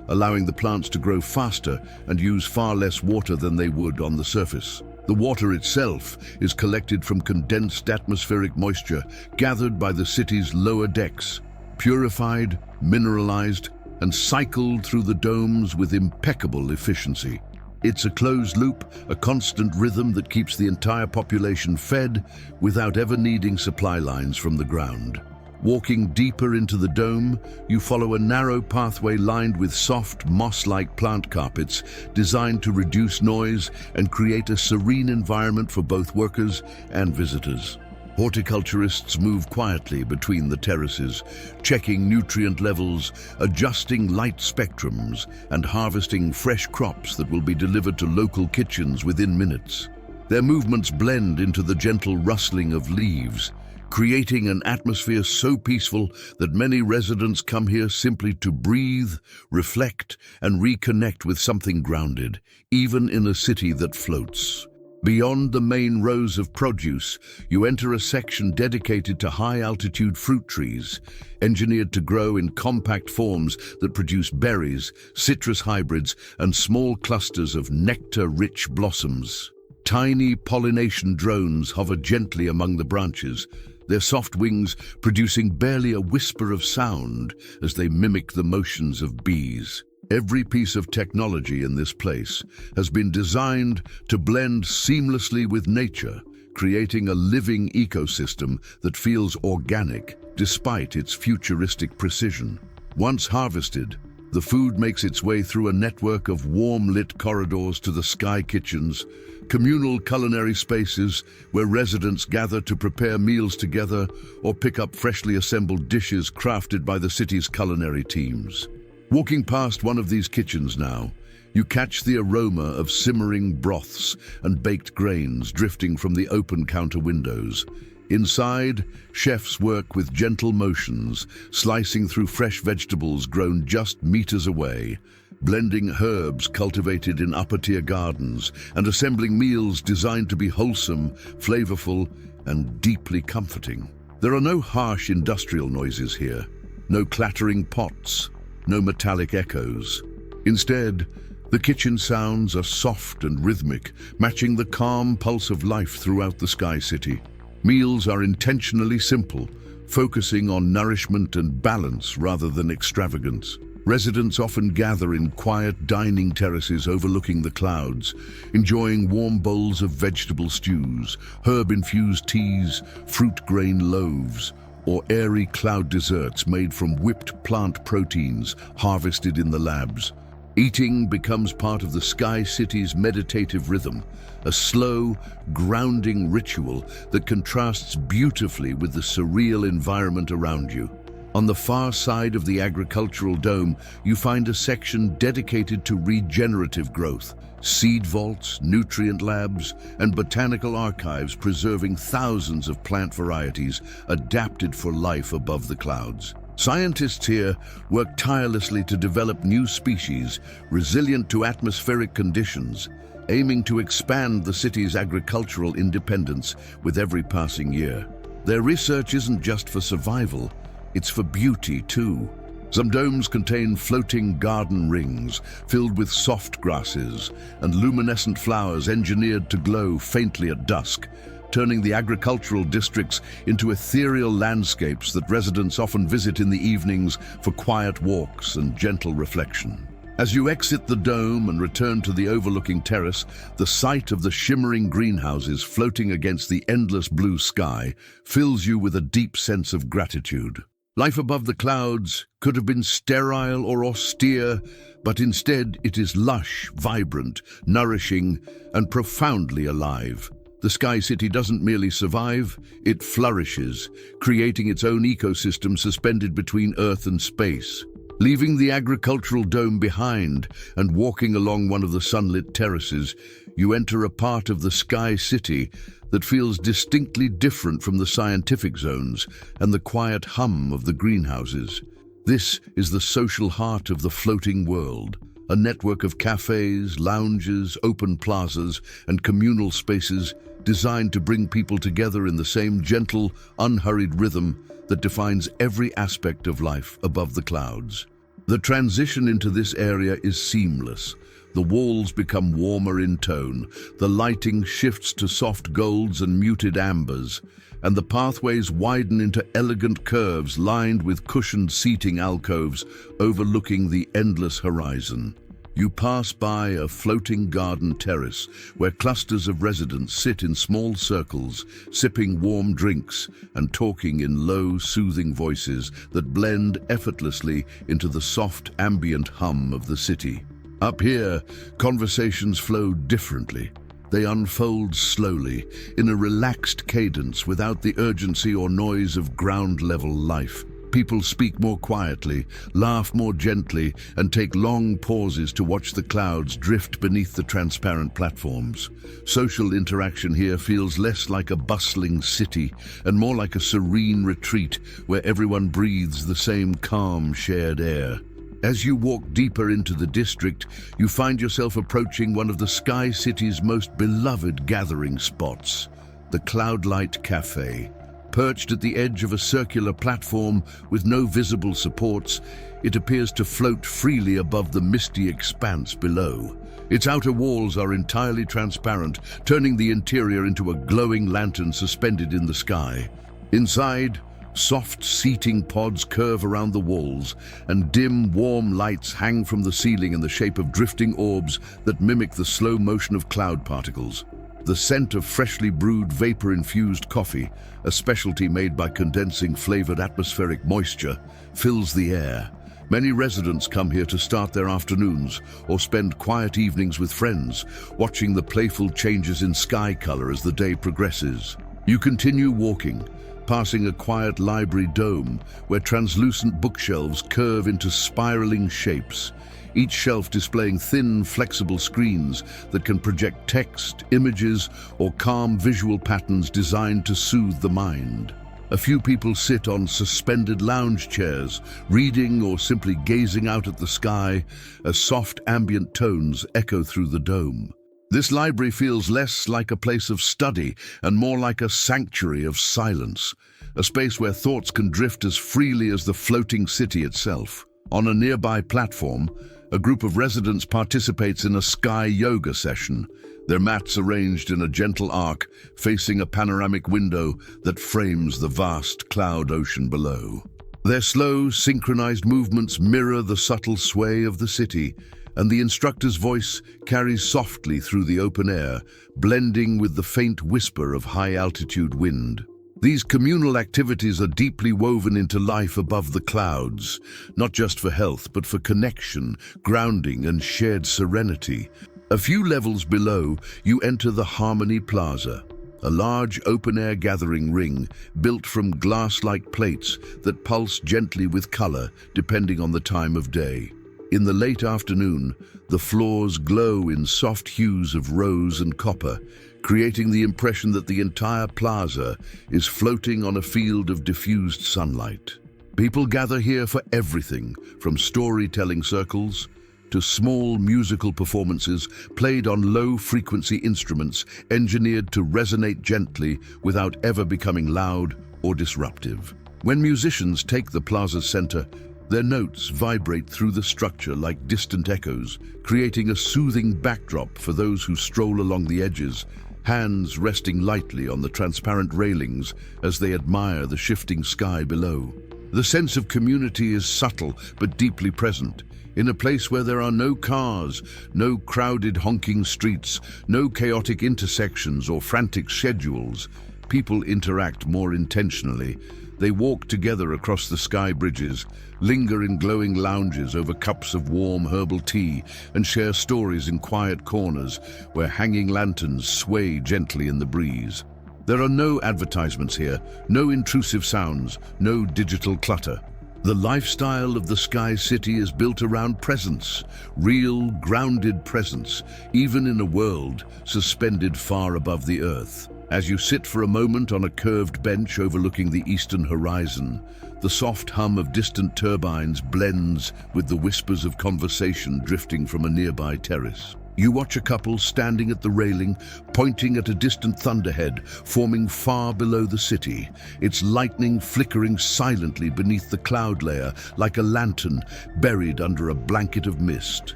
allowing the plants to grow faster and use far less water than they would on the surface. The water itself is collected from condensed atmospheric moisture gathered by the city's lower decks, purified, mineralized, and cycled through the domes with impeccable efficiency. It's a closed loop, a constant rhythm that keeps the entire population fed without ever needing supply lines from the ground. Walking deeper into the dome, you follow a narrow pathway lined with soft, moss-like plant carpets designed to reduce noise and create a serene environment for both workers and visitors. Horticulturists move quietly between the terraces, checking nutrient levels, adjusting light spectrums, and harvesting fresh crops that will be delivered to local kitchens within minutes. Their movements blend into the gentle rustling of leaves, creating an atmosphere so peaceful that many residents come here simply to breathe, reflect, and reconnect with something grounded, even in a city that floats. Beyond the main rows of produce, you enter a section dedicated to high-altitude fruit trees, engineered to grow in compact forms that produce berries, citrus hybrids, and small clusters of nectar-rich blossoms. Tiny pollination drones hover gently among the branches, their soft wings producing barely a whisper of sound as they mimic the motions of bees. Every piece of technology in this place has been designed to blend seamlessly with nature, creating a living ecosystem that feels organic despite its futuristic precision. Once harvested, the food makes its way through a network of warm-lit corridors to the sky kitchens, communal culinary spaces where residents gather to prepare meals together or pick up freshly assembled dishes crafted by the city's culinary teams. Walking past one of these kitchens now, you catch the aroma of simmering broths and baked grains drifting from the open counter windows. Inside, chefs work with gentle motions, slicing through fresh vegetables grown just meters away, blending herbs cultivated in upper-tier gardens, and assembling meals designed to be wholesome, flavorful, and deeply comforting. There are no harsh industrial noises here, no clattering pots, no metallic echoes. Instead, the kitchen sounds are soft and rhythmic, matching the calm pulse of life throughout the Sky City. Meals are intentionally simple, focusing on nourishment and balance rather than extravagance. Residents often gather in quiet dining terraces overlooking the clouds, enjoying warm bowls of vegetable stews, herb-infused teas, fruit grain loaves, or airy cloud desserts made from whipped plant proteins harvested in the labs. Eating becomes part of the Sky City's meditative rhythm, a slow, grounding ritual that contrasts beautifully with the surreal environment around you. On the far side of the agricultural dome, you find a section dedicated to regenerative growth, seed vaults, nutrient labs, and botanical archives preserving thousands of plant varieties adapted for life above the clouds. Scientists here work tirelessly to develop new species resilient to atmospheric conditions, aiming to expand the city's agricultural independence with every passing year. Their research isn't just for survival, it's for beauty too. Some domes contain floating garden rings filled with soft grasses and luminescent flowers engineered to glow faintly at dusk, turning the agricultural districts into ethereal landscapes that residents often visit in the evenings for quiet walks and gentle reflection. As you exit the dome and return to the overlooking terrace, the sight of the shimmering greenhouses floating against the endless blue sky fills you with a deep sense of gratitude. Life above the clouds could have been sterile or austere, but instead it is lush, vibrant, nourishing, and profoundly alive. The Sky City doesn't merely survive, it flourishes, creating its own ecosystem suspended between Earth and space. Leaving the agricultural dome behind and walking along one of the sunlit terraces, you enter a part of the Sky City that feels distinctly different from the scientific zones and the quiet hum of the greenhouses. This is the social heart of the floating world, a network of cafes, lounges, open plazas, and communal spaces designed to bring people together in the same gentle, unhurried rhythm that defines every aspect of life above the clouds. The transition into this area is seamless. The walls become warmer in tone, the lighting shifts to soft golds and muted ambers, and the pathways widen into elegant curves lined with cushioned seating alcoves overlooking the endless horizon. You pass by a floating garden terrace where clusters of residents sit in small circles, sipping warm drinks and talking in low, soothing voices that blend effortlessly into the soft, ambient hum of the city. Up here, conversations flow differently. They unfold slowly, in a relaxed cadence without the urgency or noise of ground-level life. People speak more quietly, laugh more gently, and take long pauses to watch the clouds drift beneath the transparent platforms. Social interaction here feels less like a bustling city and more like a serene retreat where everyone breathes the same calm, shared air. As you walk deeper into the district, you find yourself approaching one of the Sky City's most beloved gathering spots, the Cloudlight Cafe. Perched at the edge of a circular platform with no visible supports, it appears to float freely above the misty expanse below. Its outer walls are entirely transparent, turning the interior into a glowing lantern suspended in the sky. Inside, soft seating pods curve around the walls, and dim, warm lights hang from the ceiling in the shape of drifting orbs that mimic the slow motion of cloud particles. The scent of freshly brewed vapor-infused coffee, a specialty made by condensing flavored atmospheric moisture, fills the air. Many residents come here to start their afternoons or spend quiet evenings with friends, watching the playful changes in sky color as the day progresses. You continue walking, passing a quiet library dome where translucent bookshelves curve into spiraling shapes, each shelf displaying thin, flexible screens that can project text, images, or calm visual patterns designed to soothe the mind. A few people sit on suspended lounge chairs, reading or simply gazing out at the sky as soft ambient tones echo through the dome. This library feels less like a place of study and more like a sanctuary of silence, a space where thoughts can drift as freely as the floating city itself. On a nearby platform, a group of residents participates in a sky yoga session, their mats arranged in a gentle arc facing a panoramic window that frames the vast cloud ocean below. Their slow, synchronized movements mirror the subtle sway of the city, and the instructor's voice carries softly through the open air, blending with the faint whisper of high-altitude wind. These communal activities are deeply woven into life above the clouds, not just for health, but for connection, grounding, and shared serenity. A few levels below, you enter the Harmony Plaza, a large open-air gathering ring built from glass-like plates that pulse gently with color depending on the time of day. In the late afternoon, the floors glow in soft hues of rose and copper, creating the impression that the entire plaza is floating on a field of diffused sunlight. People gather here for everything, from storytelling circles to small musical performances played on low-frequency instruments engineered to resonate gently without ever becoming loud or disruptive. When musicians take the plaza's center, their notes vibrate through the structure like distant echoes, creating a soothing backdrop for those who stroll along the edges, hands resting lightly on the transparent railings as they admire the shifting sky below. The sense of community is subtle but deeply present. In a place where there are no cars, no crowded honking streets, no chaotic intersections or frantic schedules, people interact more intentionally. They walk together across the sky bridges, linger in glowing lounges over cups of warm herbal tea, and share stories in quiet corners where hanging lanterns sway gently in the breeze. There are no advertisements here, no intrusive sounds, no digital clutter. The lifestyle of the Sky City is built around presence, real, grounded presence, even in a world suspended far above the earth. As you sit for a moment on a curved bench overlooking the eastern horizon, the soft hum of distant turbines blends with the whispers of conversation drifting from a nearby terrace. You watch a couple standing at the railing, pointing at a distant thunderhead forming far below the city, its lightning flickering silently beneath the cloud layer like a lantern buried under a blanket of mist.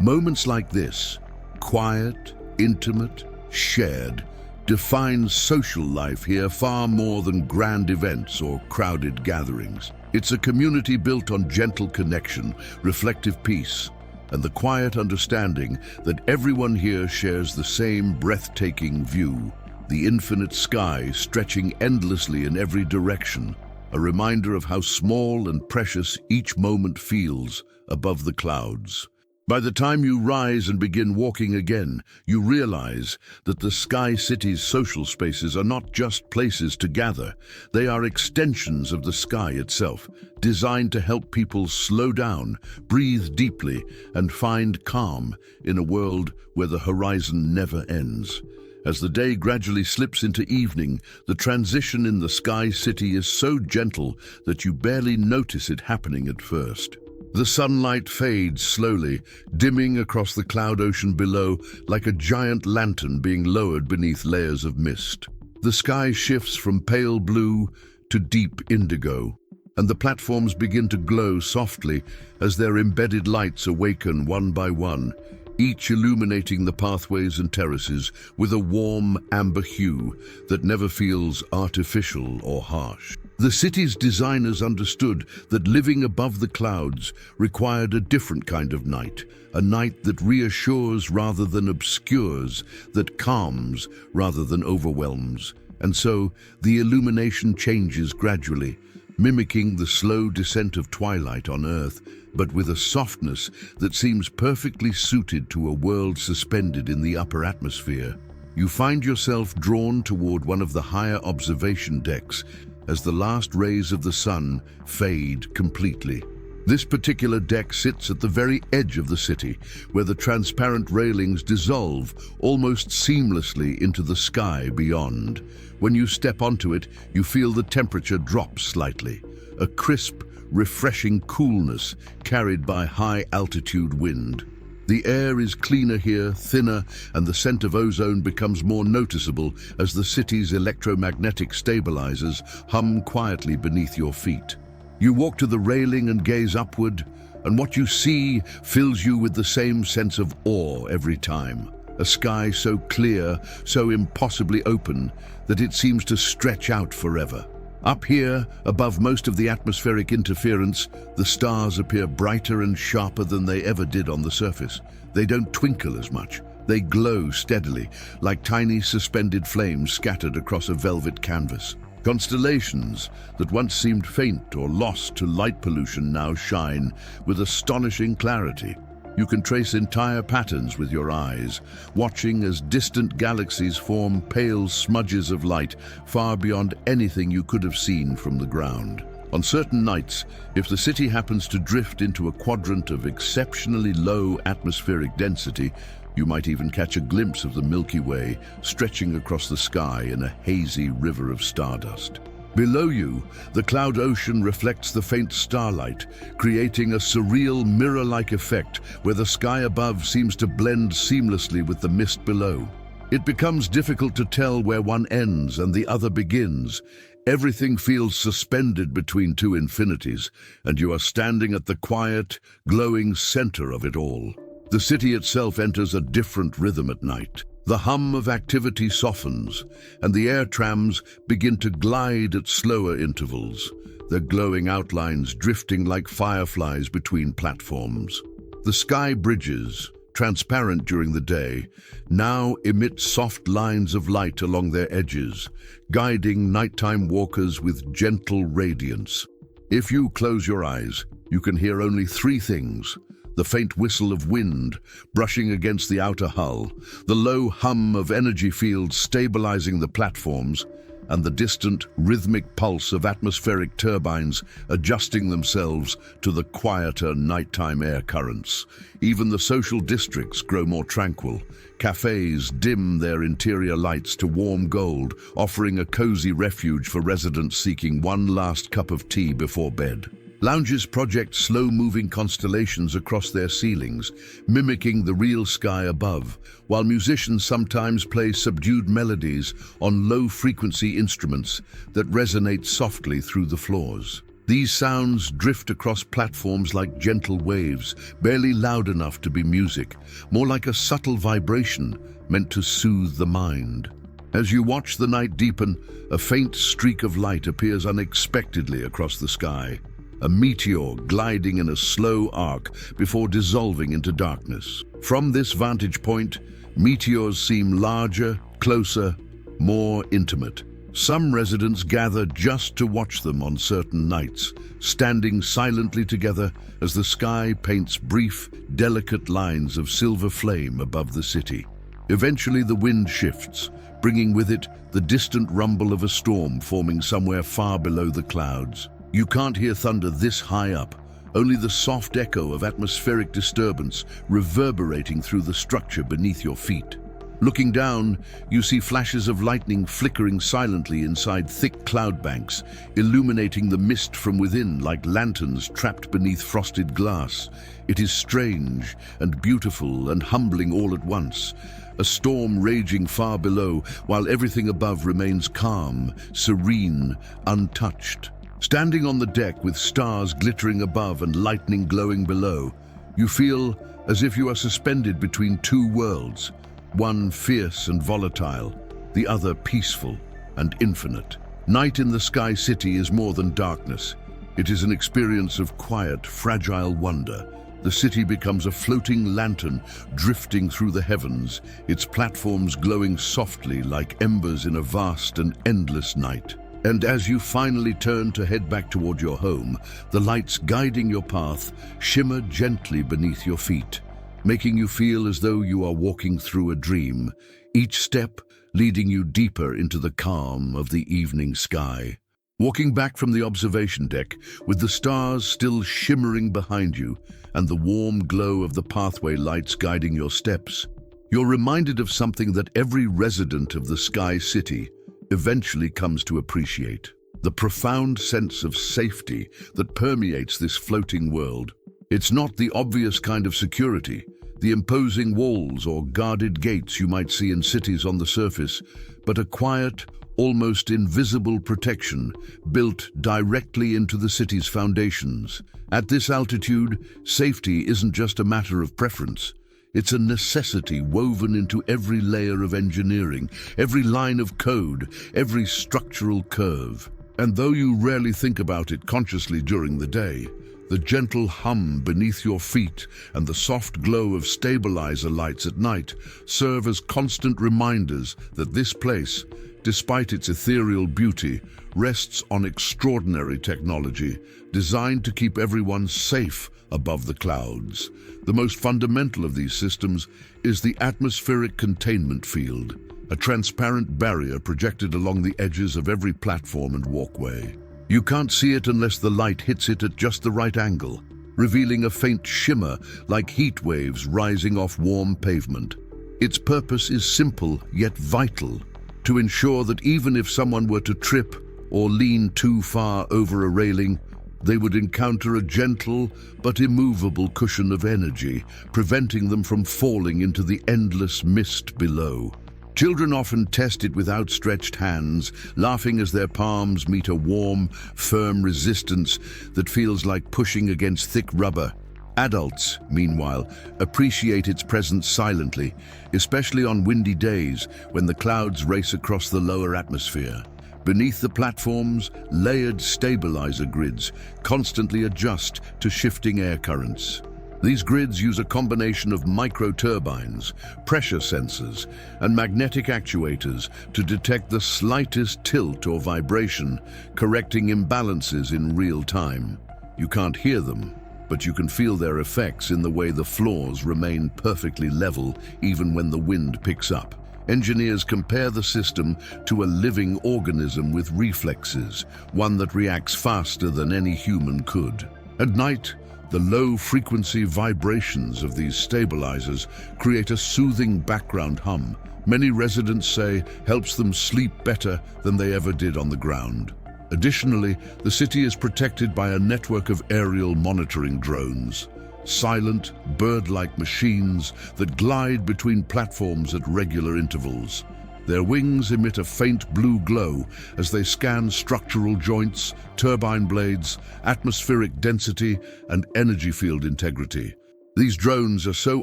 Moments like this, quiet, intimate, shared, define social life here far more than grand events or crowded gatherings. It's a community built on gentle connection, reflective peace, and the quiet understanding that everyone here shares the same breathtaking view, the infinite sky stretching endlessly in every direction, a reminder of how small and precious each moment feels above the clouds. By the time you rise and begin walking again, you realize that the Sky City's social spaces are not just places to gather. They are extensions of the sky itself, designed to help people slow down, breathe deeply, and find calm in a world where the horizon never ends. As the day gradually slips into evening, the transition in the Sky City is so gentle that you barely notice it happening at first. The sunlight fades slowly, dimming across the cloud ocean below like a giant lantern being lowered beneath layers of mist. The sky shifts from pale blue to deep indigo, and the platforms begin to glow softly as their embedded lights awaken one by one, each illuminating the pathways and terraces with a warm amber hue that never feels artificial or harsh. The city's designers understood that living above the clouds required a different kind of night, a night that reassures rather than obscures, that calms rather than overwhelms. And so the illumination changes gradually, mimicking the slow descent of twilight on Earth, but with a softness that seems perfectly suited to a world suspended in the upper atmosphere. You find yourself drawn toward one of the higher observation decks as the last rays of the sun fade completely. This particular deck sits at the very edge of the city, where the transparent railings dissolve almost seamlessly into the sky beyond. When you step onto it, you feel the temperature drop slightly, a crisp, refreshing coolness carried by high-altitude wind. The air is cleaner here, thinner, and the scent of ozone becomes more noticeable as the city's electromagnetic stabilizers hum quietly beneath your feet. You walk to the railing and gaze upward, and what you see fills you with the same sense of awe every time. A sky so clear, so impossibly open, that it seems to stretch out forever. Up here, above most of the atmospheric interference, the stars appear brighter and sharper than they ever did on the surface. They don't twinkle as much. They glow steadily, like tiny suspended flames scattered across a velvet canvas. Constellations that once seemed faint or lost to light pollution now shine with astonishing clarity. You can trace entire patterns with your eyes, watching as distant galaxies form pale smudges of light far beyond anything you could have seen from the ground. On certain nights, if the city happens to drift into a quadrant of exceptionally low atmospheric density, you might even catch a glimpse of the Milky Way stretching across the sky in a hazy river of stardust. Below you, the cloud ocean reflects the faint starlight, creating a surreal mirror-like effect where the sky above seems to blend seamlessly with the mist below. It becomes difficult to tell where one ends and the other begins. Everything feels suspended between two infinities, and you are standing at the quiet, glowing center of it all. The city itself enters a different rhythm at night. The hum of activity softens, and the air trams begin to glide at slower intervals, their glowing outlines drifting like fireflies between platforms. The sky bridges, transparent during the day, now emit soft lines of light along their edges, guiding nighttime walkers with gentle radiance. If you close your eyes, you can hear only three things: the faint whistle of wind brushing against the outer hull, the low hum of energy fields stabilizing the platforms, and the distant, rhythmic pulse of atmospheric turbines adjusting themselves to the quieter nighttime air currents. Even the social districts grow more tranquil. Cafes dim their interior lights to warm gold, offering a cozy refuge for residents seeking one last cup of tea before bed. Lounges project slow-moving constellations across their ceilings, mimicking the real sky above, while musicians sometimes play subdued melodies on low-frequency instruments that resonate softly through the floors. These sounds drift across platforms like gentle waves, barely loud enough to be music, more like a subtle vibration meant to soothe the mind. As you watch the night deepen, a faint streak of light appears unexpectedly across the sky. A meteor gliding in a slow arc before dissolving into darkness. From this vantage point, meteors seem larger, closer, more intimate. Some residents gather just to watch them on certain nights, standing silently together as the sky paints brief, delicate lines of silver flame above the city. Eventually the wind shifts, bringing with it the distant rumble of a storm forming somewhere far below the clouds. You can't hear thunder this high up, only the soft echo of atmospheric disturbance reverberating through the structure beneath your feet. Looking down, you see flashes of lightning flickering silently inside thick cloud banks, illuminating the mist from within like lanterns trapped beneath frosted glass. It is strange and beautiful and humbling all at once. A storm raging far below, while everything above remains calm, serene, untouched. Standing on the deck with stars glittering above and lightning glowing below, you feel as if you are suspended between two worlds, one fierce and volatile, the other peaceful and infinite. Night in the Sky City is more than darkness. It is an experience of quiet, fragile wonder. The city becomes a floating lantern drifting through the heavens, its platforms glowing softly like embers in a vast and endless night. And as you finally turn to head back toward your home, the lights guiding your path shimmer gently beneath your feet, making you feel as though you are walking through a dream, each step leading you deeper into the calm of the evening sky. Walking back from the observation deck, with the stars still shimmering behind you and the warm glow of the pathway lights guiding your steps, you're reminded of something that every resident of the Sky City eventually comes to appreciate: the profound sense of safety that permeates this floating world. It's not the obvious kind of security, the imposing walls or guarded gates you might see in cities on the surface, but a quiet, almost invisible protection built directly into the city's foundations. At this altitude, safety isn't just a matter of preference. It's a necessity woven into every layer of engineering, every line of code, every structural curve. And though you rarely think about it consciously during the day, the gentle hum beneath your feet and the soft glow of stabilizer lights at night serve as constant reminders that this place, despite its ethereal beauty, rests on extraordinary technology designed to keep everyone safe above the clouds. The most fundamental of these systems is the atmospheric containment field, a transparent barrier projected along the edges of every platform and walkway. You can't see it unless the light hits it at just the right angle, revealing a faint shimmer like heat waves rising off warm pavement. Its purpose is simple yet vital: to ensure that even if someone were to trip or lean too far over a railing, they would encounter a gentle but immovable cushion of energy, preventing them from falling into the endless mist below. Children often test it with outstretched hands, laughing as their palms meet a warm, firm resistance that feels like pushing against thick rubber. Adults, meanwhile, appreciate its presence silently, especially on windy days when the clouds race across the lower atmosphere. Beneath the platforms, layered stabilizer grids constantly adjust to shifting air currents. These grids use a combination of micro-turbines, pressure sensors, and magnetic actuators to detect the slightest tilt or vibration, correcting imbalances in real time. You can't hear them, but you can feel their effects in the way the floors remain perfectly level even when the wind picks up. Engineers compare the system to a living organism with reflexes, one that reacts faster than any human could. At night, the low-frequency vibrations of these stabilizers create a soothing background hum. Many residents say helps them sleep better than they ever did on the ground. Additionally, the city is protected by a network of aerial monitoring drones, silent, bird-like machines that glide between platforms at regular intervals. Their wings emit a faint blue glow as they scan structural joints, turbine blades, atmospheric density, and energy field integrity. These drones are so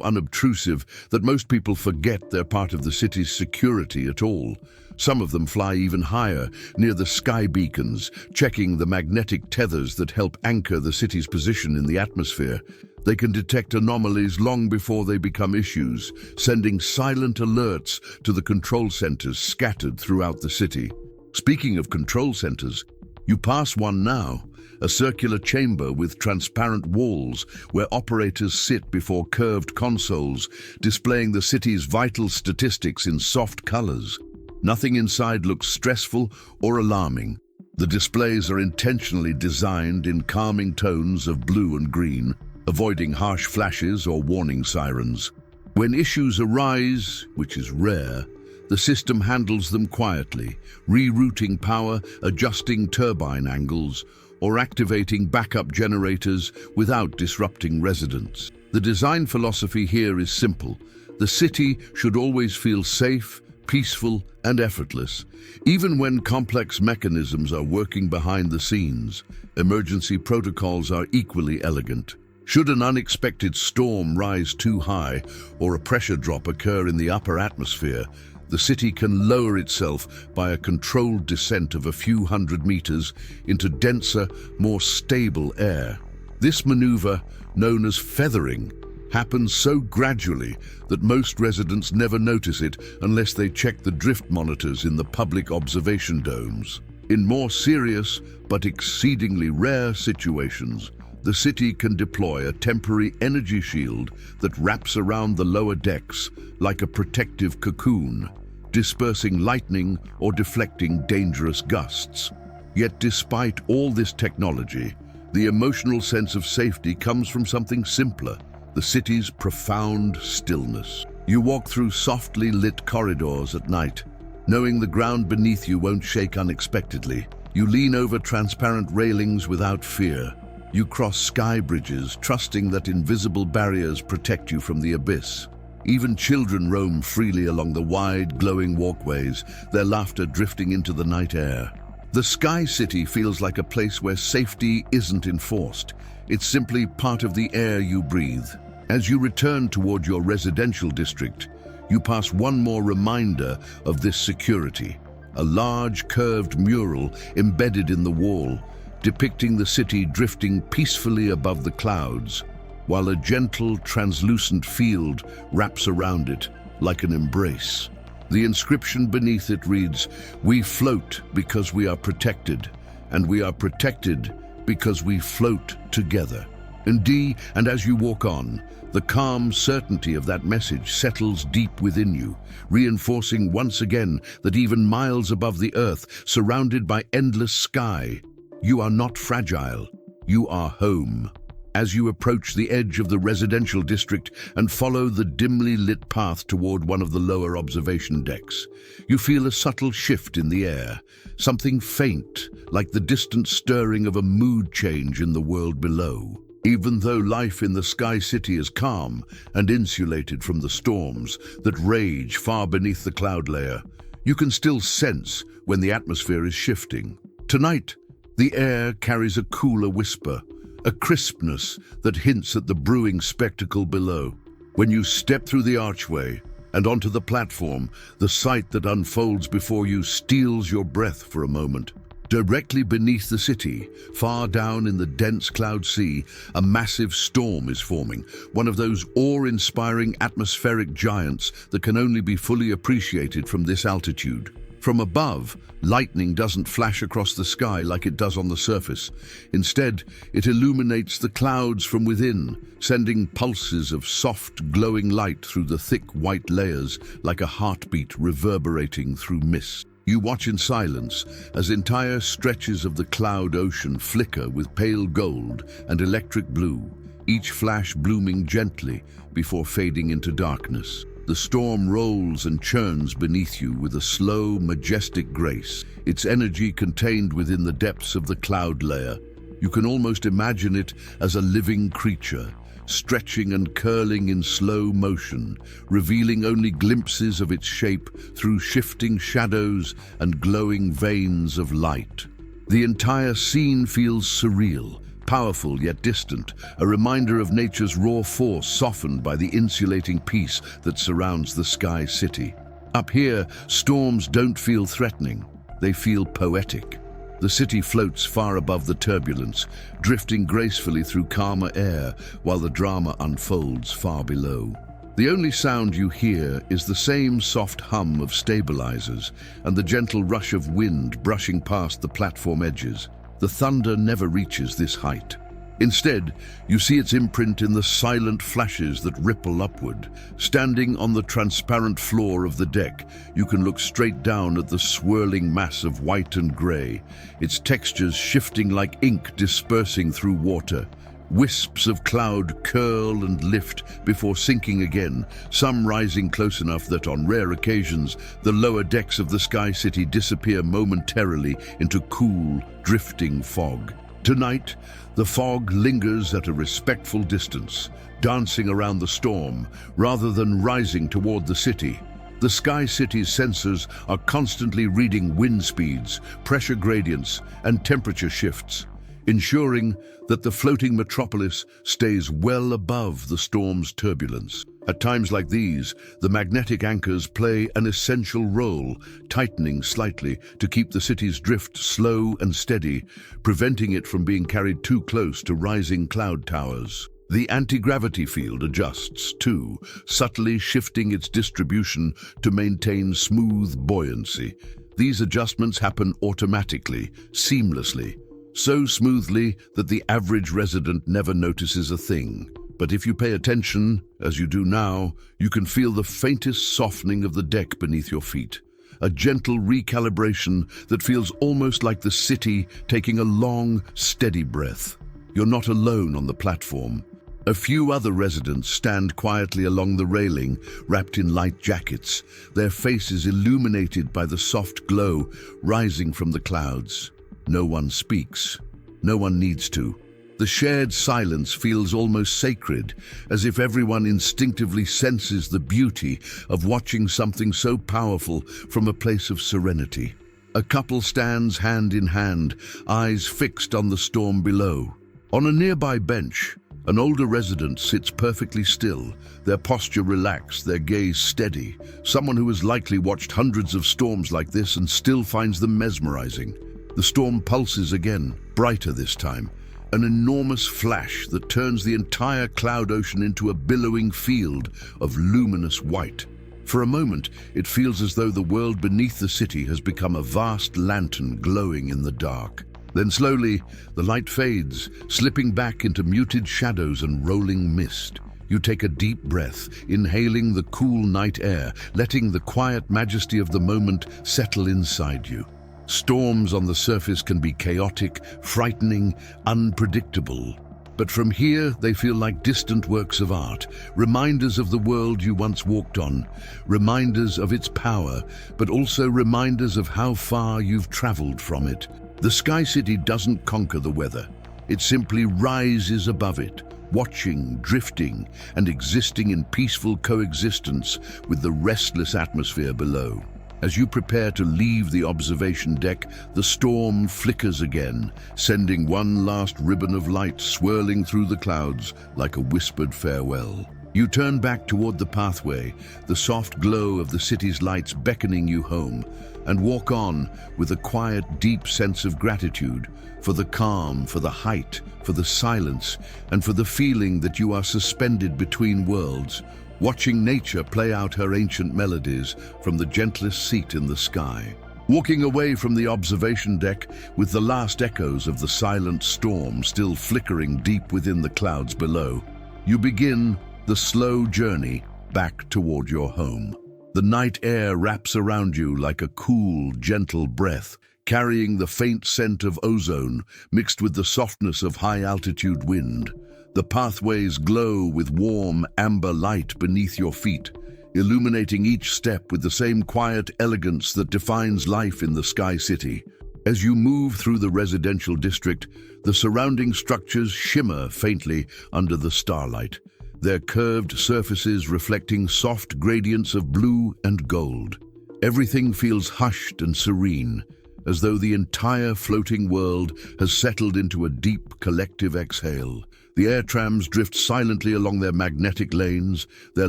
unobtrusive that most people forget they're part of the city's security at all. Some of them fly even higher, near the sky beacons, checking the magnetic tethers that help anchor the city's position in the atmosphere. They can detect anomalies long before they become issues, sending silent alerts to the control centers scattered throughout the city. Speaking of control centers, you pass one now, a circular chamber with transparent walls where operators sit before curved consoles, displaying the city's vital statistics in soft colors. Nothing inside looks stressful or alarming. The displays are intentionally designed in calming tones of blue and green, avoiding harsh flashes or warning sirens. When issues arise, which is rare, the system handles them quietly, rerouting power, adjusting turbine angles, or activating backup generators without disrupting residents. The design philosophy here is simple. The city should always feel safe, peaceful, and effortless. Even when complex mechanisms are working behind the scenes, emergency protocols are equally elegant. Should an unexpected storm rise too high or a pressure drop occur in the upper atmosphere, the city can lower itself by a controlled descent of a few hundred meters into denser, more stable air. This maneuver, known as feathering, happens so gradually that most residents never notice it unless they check the drift monitors in the public observation domes. In more serious but exceedingly rare situations, the city can deploy a temporary energy shield that wraps around the lower decks like a protective cocoon, dispersing lightning or deflecting dangerous gusts. Yet despite all this technology, the emotional sense of safety comes from something simpler: the city's profound stillness. You walk through softly lit corridors at night, knowing the ground beneath you won't shake unexpectedly. You lean over transparent railings without fear. You cross sky bridges, trusting that invisible barriers protect you from the abyss. Even children roam freely along the wide, glowing walkways, their laughter drifting into the night air. The Sky City feels like a place where safety isn't enforced. It's simply part of the air you breathe. As you return toward your residential district, you pass one more reminder of this security: a large, curved mural embedded in the wall, depicting the city drifting peacefully above the clouds, while a gentle, translucent field wraps around it like an embrace. The inscription beneath it reads, "We float because we are protected, and we are protected because we float together." And as you walk on, the calm certainty of that message settles deep within you, reinforcing once again that even miles above the earth, surrounded by endless sky, you are not fragile, you are home. As you approach the edge of the residential district and follow the dimly lit path toward one of the lower observation decks, you feel a subtle shift in the air, something faint, like the distant stirring of a mood change in the world below. Even though life in the Sky City is calm and insulated from the storms that rage far beneath the cloud layer, you can still sense when the atmosphere is shifting. Tonight, the air carries a cooler whisper, a crispness that hints at the brewing spectacle below. When you step through the archway and onto the platform, the sight that unfolds before you steals your breath for a moment. Directly beneath the city, far down in the dense cloud sea, a massive storm is forming, one of those awe-inspiring atmospheric giants that can only be fully appreciated from this altitude. From above, lightning doesn't flash across the sky like it does on the surface. Instead, it illuminates the clouds from within, sending pulses of soft, glowing light through the thick white layers like a heartbeat reverberating through mist. You watch in silence as entire stretches of the cloud ocean flicker with pale gold and electric blue, each flash blooming gently before fading into darkness. The storm rolls and churns beneath you with a slow, majestic grace, its energy contained within the depths of the cloud layer. You can almost imagine it as a living creature, stretching and curling in slow motion, revealing only glimpses of its shape through shifting shadows and glowing veins of light. The entire scene feels surreal, powerful yet distant, a reminder of nature's raw force softened by the insulating peace that surrounds the Sky City. Up here, storms don't feel threatening, they feel poetic. The city floats far above the turbulence, drifting gracefully through calmer air while the drama unfolds far below. The only sound you hear is the same soft hum of stabilizers and the gentle rush of wind brushing past the platform edges. The thunder never reaches this height. Instead, you see its imprint in the silent flashes that ripple upward. Standing on the transparent floor of the deck, you can look straight down at the swirling mass of white and grey, its textures shifting like ink dispersing through water. Wisps of cloud curl and lift before sinking again, some rising close enough that on rare occasions the lower decks of the Sky City disappear momentarily into cool, drifting fog. Tonight, the fog lingers at a respectful distance, dancing around the storm rather than rising toward the city. The Sky City's sensors are constantly reading wind speeds, pressure gradients, and temperature shifts, ensuring that the floating metropolis stays well above the storm's turbulence. At times like these, the magnetic anchors play an essential role, tightening slightly to keep the city's drift slow and steady, preventing it from being carried too close to rising cloud towers. The anti-gravity field adjusts, too, subtly shifting its distribution to maintain smooth buoyancy. These adjustments happen automatically, seamlessly, so smoothly that the average resident never notices a thing. But if you pay attention, as you do now, you can feel the faintest softening of the deck beneath your feet. A gentle recalibration that feels almost like the city taking a long, steady breath. You're not alone on the platform. A few other residents stand quietly along the railing, wrapped in light jackets, their faces illuminated by the soft glow rising from the clouds. No one speaks. No one needs to. The shared silence feels almost sacred, as if everyone instinctively senses the beauty of watching something so powerful from a place of serenity. A couple stands hand in hand, eyes fixed on the storm below. On a nearby bench, an older resident sits perfectly still, their posture relaxed, their gaze steady. Someone who has likely watched hundreds of storms like this and still finds them mesmerizing. The storm pulses again, brighter this time. An enormous flash that turns the entire cloud ocean into a billowing field of luminous white. For a moment, it feels as though the world beneath the city has become a vast lantern glowing in the dark. Then slowly, the light fades, slipping back into muted shadows and rolling mist. You take a deep breath, inhaling the cool night air, letting the quiet majesty of the moment settle inside you. Storms on the surface can be chaotic, frightening, unpredictable. But from here, they feel like distant works of art, reminders of the world you once walked on, reminders of its power, but also reminders of how far you've traveled from it. The Sky City doesn't conquer the weather. It simply rises above it, watching, drifting, and existing in peaceful coexistence with the restless atmosphere below. As you prepare to leave the observation deck, the storm flickers again, sending one last ribbon of light swirling through the clouds like a whispered farewell. You turn back toward the pathway, the soft glow of the city's lights beckoning you home, and walk on with a quiet, deep sense of gratitude for the calm, for the height, for the silence, and for the feeling that you are suspended between worlds, watching nature play out her ancient melodies from the gentlest seat in the sky. Walking away from the observation deck with the last echoes of the silent storm still flickering deep within the clouds below, you begin the slow journey back toward your home. The night air wraps around you like a cool, gentle breath, carrying the faint scent of ozone mixed with the softness of high-altitude wind. The pathways glow with warm, amber light beneath your feet, illuminating each step with the same quiet elegance that defines life in the Sky City. As you move through the residential district, the surrounding structures shimmer faintly under the starlight, their curved surfaces reflecting soft gradients of blue and gold. Everything feels hushed and serene, as though the entire floating world has settled into a deep collective exhale. The air trams drift silently along their magnetic lanes, their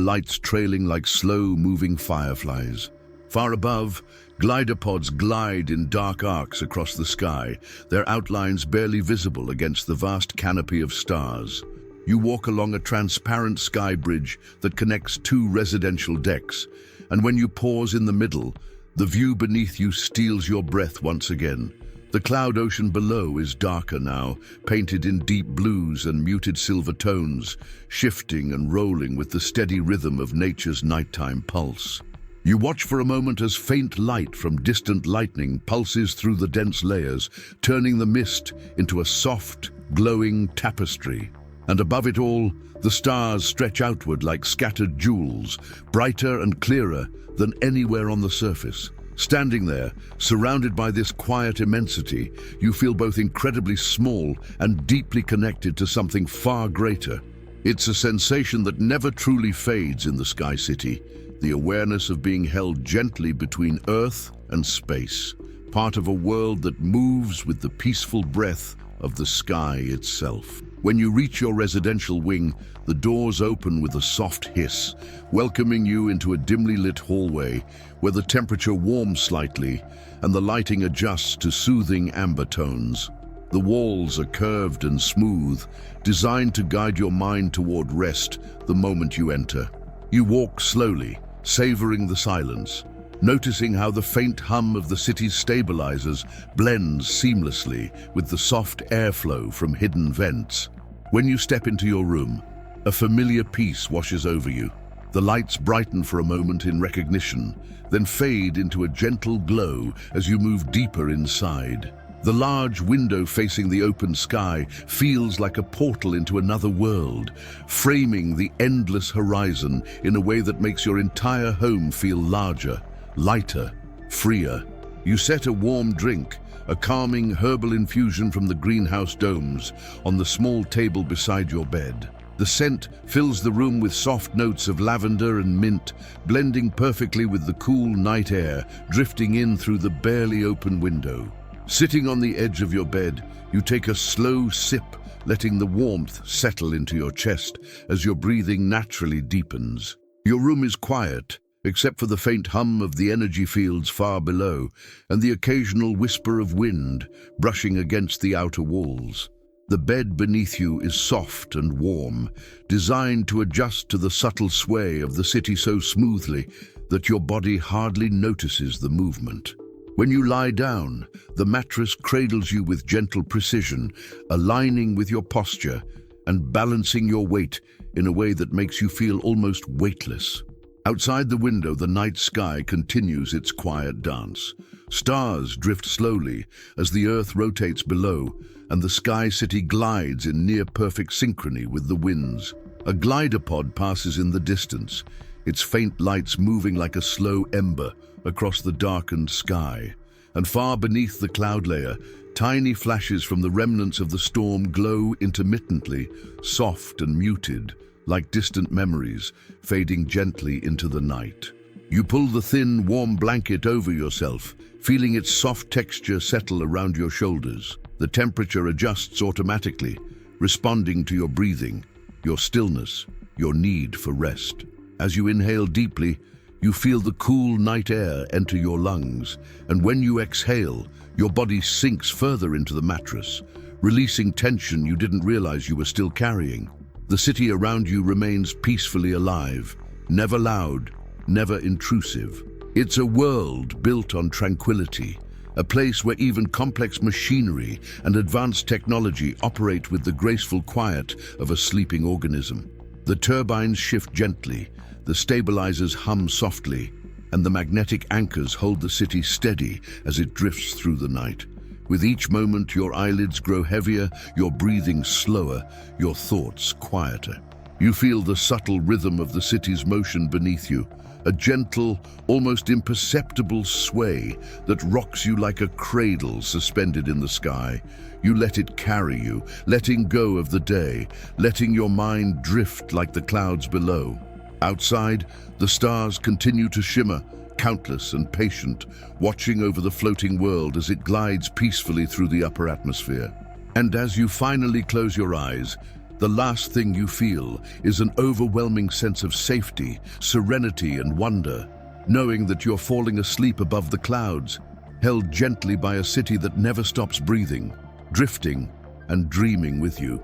lights trailing like slow-moving fireflies. Far above, glider pods glide in dark arcs across the sky, their outlines barely visible against the vast canopy of stars. You walk along a transparent sky bridge that connects two residential decks, and when you pause in the middle, the view beneath you steals your breath once again. The cloud ocean below is darker now, painted in deep blues and muted silver tones, shifting and rolling with the steady rhythm of nature's nighttime pulse. You watch for a moment as faint light from distant lightning pulses through the dense layers, turning the mist into a soft, glowing tapestry. And above it all, the stars stretch outward like scattered jewels, brighter and clearer than anywhere on the surface. Standing there, surrounded by this quiet immensity, you feel both incredibly small and deeply connected to something far greater. It's a sensation that never truly fades in the Sky City, the awareness of being held gently between Earth and space, part of a world that moves with the peaceful breath of the sky itself. When you reach your residential wing, the doors open with a soft hiss, welcoming you into a dimly lit hallway where the temperature warms slightly and the lighting adjusts to soothing amber tones. The walls are curved and smooth, designed to guide your mind toward rest the moment you enter. You walk slowly, savoring the silence, noticing how the faint hum of the city's stabilizers blends seamlessly with the soft airflow from hidden vents. When you step into your room, a familiar peace washes over you. The lights brighten for a moment in recognition, then fade into a gentle glow as you move deeper inside. The large window facing the open sky feels like a portal into another world, framing the endless horizon in a way that makes your entire home feel larger, lighter, freer. You set a warm drink, a calming herbal infusion from the greenhouse domes, on the small table beside your bed. The scent fills the room with soft notes of lavender and mint, blending perfectly with the cool night air drifting in through the barely open window. Sitting on the edge of your bed, you take a slow sip, letting the warmth settle into your chest as your breathing naturally deepens. Your room is quiet, except for the faint hum of the energy fields far below and the occasional whisper of wind brushing against the outer walls. The bed beneath you is soft and warm, designed to adjust to the subtle sway of the city so smoothly that your body hardly notices the movement. When you lie down, the mattress cradles you with gentle precision, aligning with your posture and balancing your weight in a way that makes you feel almost weightless. Outside the window, the night sky continues its quiet dance. Stars drift slowly as the earth rotates below, and the Sky City glides in near-perfect synchrony with the winds. A glider pod passes in the distance, its faint lights moving like a slow ember across the darkened sky. And far beneath the cloud layer, tiny flashes from the remnants of the storm glow intermittently, soft and muted, like distant memories, fading gently into the night. You pull the thin, warm blanket over yourself, feeling its soft texture settle around your shoulders. The temperature adjusts automatically, responding to your breathing, your stillness, your need for rest. As you inhale deeply, you feel the cool night air enter your lungs, and when you exhale, your body sinks further into the mattress, releasing tension you didn't realize you were still carrying. The city around you remains peacefully alive, never loud, never intrusive, It's a world built on tranquility, a place where even complex machinery and advanced technology operate with the graceful quiet of a sleeping organism. The turbines shift gently, the stabilizers hum softly, and the magnetic anchors hold the city steady as it drifts through the night. With each moment, your eyelids grow heavier, your breathing slower, your thoughts quieter. You feel the subtle rhythm of the city's motion beneath you, a gentle, almost imperceptible sway that rocks you like a cradle suspended in the sky. You let it carry you, letting go of the day, letting your mind drift like the clouds below. Outside, the stars continue to shimmer, countless and patient, watching over the floating world as it glides peacefully through the upper atmosphere. And as you finally close your eyes, the last thing you feel is an overwhelming sense of safety, serenity, and wonder, knowing that you're falling asleep above the clouds, held gently by a city that never stops breathing, drifting, and dreaming with you.